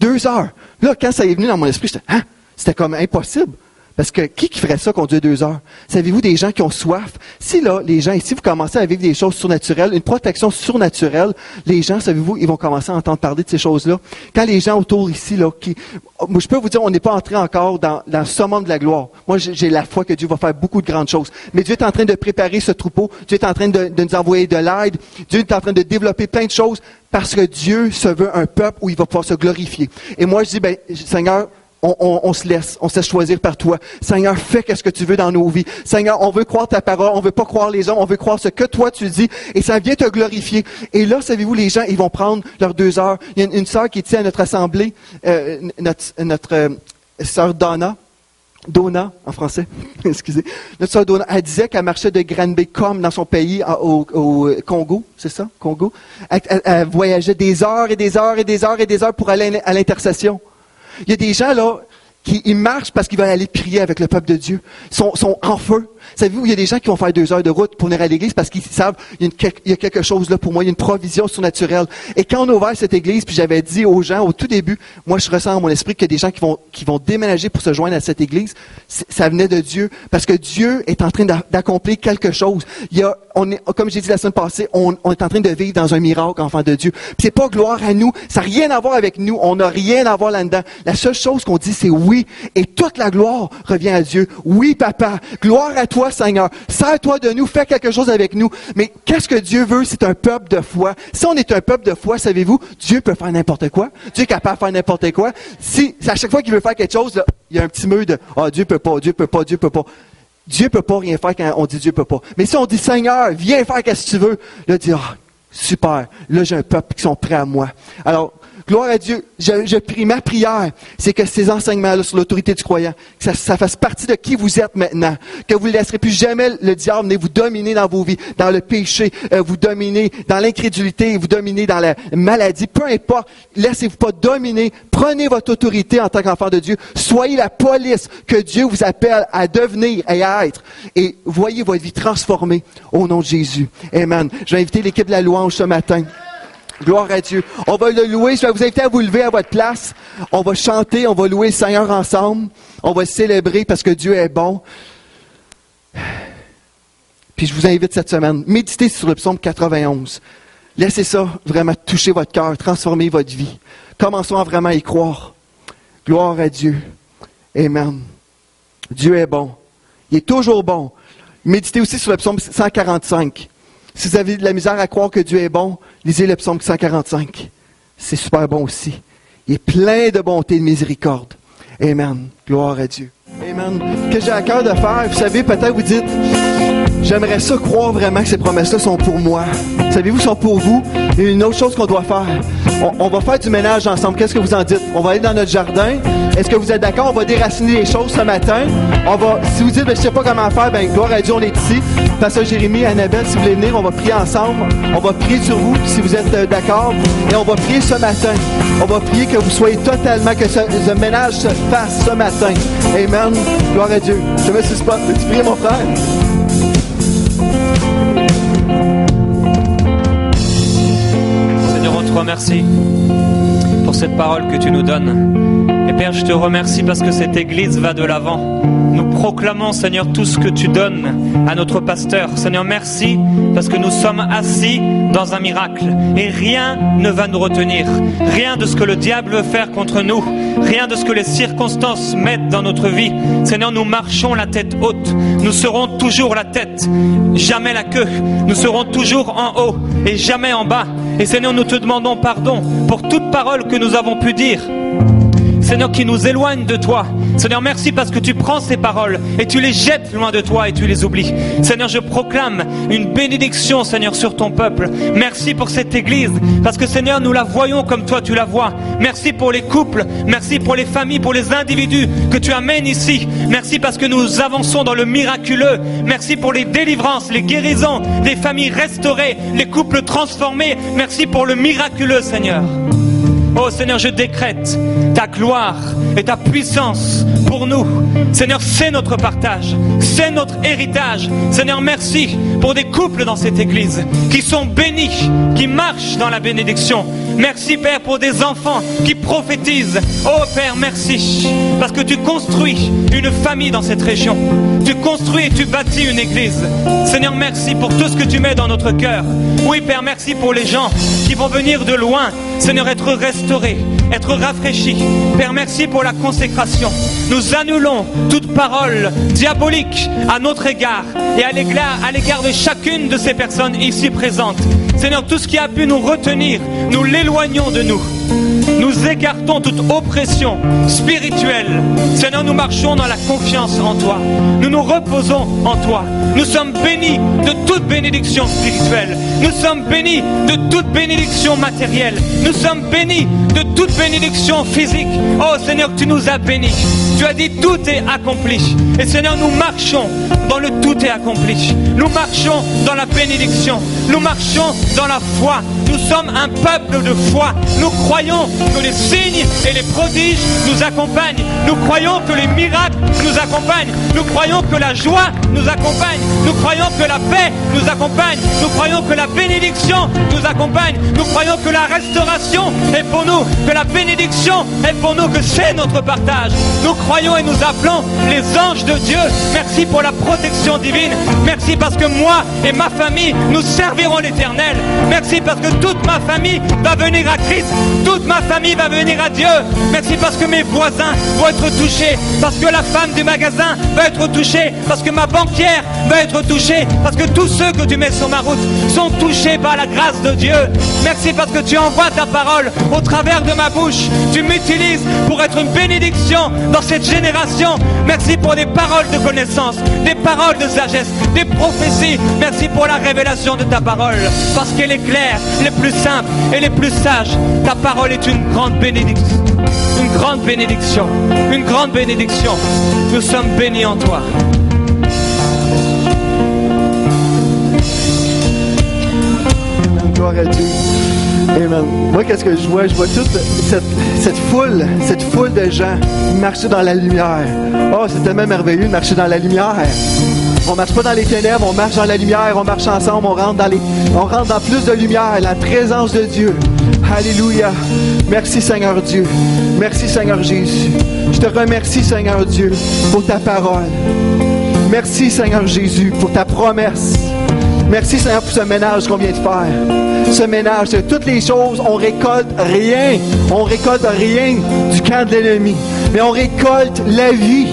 2 heures. Là, quand ça est venu dans mon esprit, j'étais, c'était comme impossible. Parce que qui ferait ça, conduire 2 heures? Savez-vous des gens qui ont soif? Si là, les gens ici, vous commencez à vivre des choses surnaturelles, une protection surnaturelle, les gens, savez-vous, ils vont commencer à entendre parler de ces choses-là. Quand les gens autour ici, là, moi, je peux vous dire, on n'est pas entré encore dans ce monde de la gloire. Moi, j'ai la foi que Dieu va faire beaucoup de grandes choses. Mais Dieu est en train de préparer ce troupeau. Dieu est en train de nous envoyer de l'aide. Dieu est en train de développer plein de choses parce que Dieu se veut un peuple où il va pouvoir se glorifier. Et moi, je dis, Seigneur, on se laisse choisir par toi. Seigneur, fais ce que tu veux dans nos vies. Seigneur, on veut croire ta parole, on veut pas croire les hommes, on veut croire ce que toi tu dis, et ça vient te glorifier. Et là, savez-vous, les gens, ils vont prendre leurs 2 heures. Il y a une sœur qui était à notre assemblée, notre sœur Donna en français, excusez. Notre sœur Donna, elle disait qu'elle marchait de Granby comme dans son pays, au Congo, c'est ça, Congo. Elle voyageait des heures et des heures et des heures et des heures pour aller à l'intercession. Il y a des gens, là, ils marchent parce qu'ils veulent aller prier avec le peuple de Dieu. Ils sont en feu. Savez-vous, il y a des gens qui vont faire 2 heures de route pour venir à l'église parce qu'ils savent, il y a quelque chose là pour moi, il y a une provision surnaturelle. Et quand on a ouvert cette église, puis j'avais dit aux gens au tout début, moi je ressens dans mon esprit qu'il y a des gens qui vont déménager pour se joindre à cette église. Ça venait de Dieu, parce que Dieu est en train d'accomplir quelque chose. Comme j'ai dit la semaine passée, on est en train de vivre dans un miracle, enfant de Dieu. Puis c'est pas gloire à nous, ça n'a rien à voir avec nous, on n'a rien à voir là-dedans. La seule chose qu'on dit, c'est oui, et toute la gloire revient à Dieu. Oui, papa, gloire à toi, Seigneur. Sers-toi de nous, fais quelque chose avec nous. Mais qu'est-ce que Dieu veut? C'est un peuple de foi. Si on est un peuple de foi, savez-vous, Dieu peut faire n'importe quoi. Dieu est capable de faire n'importe quoi. Si à chaque fois qu'il veut faire quelque chose, là, il y a un petit mur de Dieu peut pas, Dieu peut pas, Dieu peut pas. Dieu peut pas rien faire quand on dit Dieu peut pas. Mais si on dit Seigneur, viens faire ce que tu veux, là, dit super. Là, j'ai un peuple qui sont prêts à moi. Alors, Gloire à Dieu. Je prie, ma prière, c'est que ces enseignements-là sur l'autorité du croyant, que ça fasse partie de qui vous êtes maintenant, que vous ne laisserez plus jamais le diable venir vous dominer dans vos vies, dans le péché, vous dominer dans l'incrédulité, vous dominer dans la maladie, peu importe, laissez-vous pas dominer, prenez votre autorité en tant qu'enfant de Dieu, soyez la police que Dieu vous appelle à devenir et à être, et voyez votre vie transformée au nom de Jésus. Amen. Je vais inviter l'équipe de la louange ce matin. Gloire à Dieu. On va le louer. Je vais vous inviter à vous lever à votre place. On va chanter, on va louer le Seigneur ensemble. On va célébrer parce que Dieu est bon. Puis je vous invite cette semaine, méditez sur le psaume 91. Laissez ça vraiment toucher votre cœur, transformer votre vie. Commençons à vraiment y croire. Gloire à Dieu. Amen. Dieu est bon. Il est toujours bon. Méditez aussi sur le psaume 145. Si vous avez de la misère à croire que Dieu est bon, lisez le psaume 145. C'est super bon aussi. Il est plein de bonté et de miséricorde. Amen. Gloire à Dieu. Amen. Ce que j'ai à cœur de faire, vous savez, peut-être vous dites, j'aimerais ça croire vraiment que ces promesses-là sont pour moi. Savez-vous, sont pour vous. Il y a une autre chose qu'on doit faire. On va faire du ménage ensemble. Qu'est-ce que vous en dites? On va aller dans notre jardin. Est-ce que vous êtes d'accord? On va déraciner les choses ce matin. Si vous dites, je ne sais pas comment faire, gloire à Dieu, on est ici. Pasteur Jérémy, Annabelle, si vous voulez venir, on va prier ensemble. On va prier sur vous, si vous êtes d'accord. Et on va prier ce matin. On va prier que vous soyez totalement, que ce ménage se fasse ce matin. Amen. Gloire à Dieu. Je me suis pas. Peux-tu prier, mon frère? Seigneur, on te remercie pour cette parole que tu nous donnes. Et Père, je te remercie parce que cette Église va de l'avant. Nous proclamons, Seigneur, tout ce que tu donnes à notre pasteur. Seigneur, merci parce que nous sommes assis dans un miracle et rien ne va nous retenir. Rien de ce que le diable veut faire contre nous, rien de ce que les circonstances mettent dans notre vie. Seigneur, nous marchons la tête haute. Nous serons toujours la tête, jamais la queue. Nous serons toujours en haut et jamais en bas. Et Seigneur, nous te demandons pardon pour toute parole que nous avons pu dire, Seigneur, qui nous éloigne de toi. Seigneur, merci parce que tu prends ces paroles et tu les jettes loin de toi et tu les oublies. Seigneur, je proclame une bénédiction, Seigneur, sur ton peuple. Merci pour cette Église parce que, Seigneur, nous la voyons comme toi tu la vois. Merci pour les couples, merci pour les familles, pour les individus que tu amènes ici. Merci parce que nous avançons dans le miraculeux. Merci pour les délivrances, les guérisons, les familles restaurées, les couples transformés. Merci pour le miraculeux, Seigneur. Oh Seigneur, je décrète ta gloire et ta puissance pour nous. Seigneur, c'est notre partage, c'est notre héritage. Seigneur, merci pour des couples dans cette Église qui sont bénis, qui marchent dans la bénédiction. Merci Père pour des enfants qui prophétisent. Oh Père, merci parce que tu construis une famille dans cette région. Tu construis et tu bâtis une Église. Seigneur, merci pour tout ce que tu mets dans notre cœur. Oui Père, merci pour les gens qui vont venir de loin. Seigneur, être restaurés, être rafraîchis. Père, merci pour la consécration. Nous annulons toute parole diabolique à notre égard et à l'égard de chacune de ces personnes ici présentes. Seigneur, tout ce qui a pu nous retenir, nous l'éloignons de nous. Nous écartons toute oppression spirituelle. Seigneur, nous marchons dans la confiance en toi. Nous nous reposons en toi. Nous sommes bénis de toute bénédiction spirituelle. Nous sommes bénis de toute bénédiction matérielle. Nous sommes bénis de toute bénédiction physique. Oh Seigneur, tu nous as bénis. Tu as dit tout est accompli. Et Seigneur, nous marchons dans le tout est accompli. Nous marchons dans la bénédiction. Nous marchons dans la foi. Nous sommes un peuple de foi. Nous croyons que les signes et les prodiges nous accompagnent. Nous croyons que les miracles nous accompagnent. Nous croyons que la joie nous accompagne. Nous croyons que la paix nous accompagne. Nous croyons que la bénédiction nous accompagne. Nous croyons que la restauration est pour nous, que la bénédiction est pour nous, que c'est notre partage. Nous croyons et nous appelons les anges de Dieu. Merci pour la protection divine. Merci parce que moi et ma famille, nous servirons l'Éternel. Merci parce que toute ma famille va venir à Christ. Toute ma famille va venir à Dieu. Merci parce que mes voisins vont être touchés. Parce que la femme du magasin va être touchée. Parce que ma banquière va être touchée. parce que tous ceux que tu mets sur ma route sont touchés par la grâce de Dieu. Merci parce que tu envoies ta parole au travers de ma bouche. Tu m'utilises pour être une bénédiction dans cette génération. Merci pour des paroles de connaissance, des paroles de sagesse, des prophéties. Merci pour la révélation de ta parole, parce qu'elle est claire, les plus simples et les plus sages. Ta parole est une grande bénédiction. Une grande bénédiction. Une grande bénédiction. Nous sommes bénis en toi. Gloire à Dieu. Amen. Moi, qu'est-ce que je vois? Je vois toute cette foule de gens marcher dans la lumière. Oh, c'est tellement merveilleux de marcher dans la lumière. On marche pas dans les ténèbres, on marche dans la lumière, on marche ensemble, on rentre dans plus de lumière, la présence de Dieu. Alléluia. Merci Seigneur Dieu. Merci Seigneur Jésus. Je te remercie Seigneur Dieu pour ta parole. Merci Seigneur Jésus pour ta promesse. Merci Seigneur pour ce ménage qu'on vient de faire. Ce ménage, de toutes les choses, on récolte rien. On récolte rien du camp de l'ennemi. Mais on récolte la vie.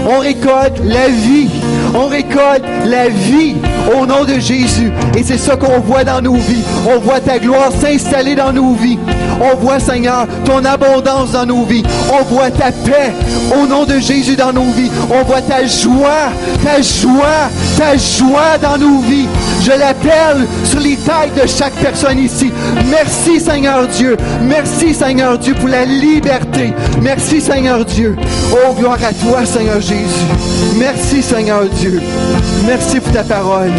On récolte la vie. On récolte la vie au nom de Jésus. Et c'est ça qu'on voit dans nos vies. On voit ta gloire s'installer dans nos vies. On voit, Seigneur, ton abondance dans nos vies. On voit ta paix au nom de Jésus dans nos vies. On voit ta joie dans nos vies. Je l'appelle sur les têtes de chaque personne ici. Merci, Seigneur Dieu. Merci, Seigneur Dieu, pour la liberté. Merci, Seigneur Dieu. Oh, gloire à toi, Seigneur Jésus. Merci, Seigneur Dieu. Merci pour ta parole.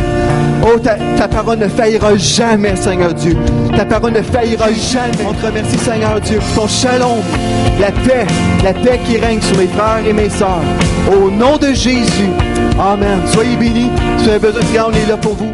Oh, ta parole ne faillira jamais, Seigneur Dieu. Ta parole ne faillira jamais. On te remercie, Seigneur Dieu, pour ton shalom, la paix qui règne sur mes frères et mes sœurs. Au nom de Jésus. Amen. Soyez bénis. Si vous avez besoin de prier, on est là pour vous.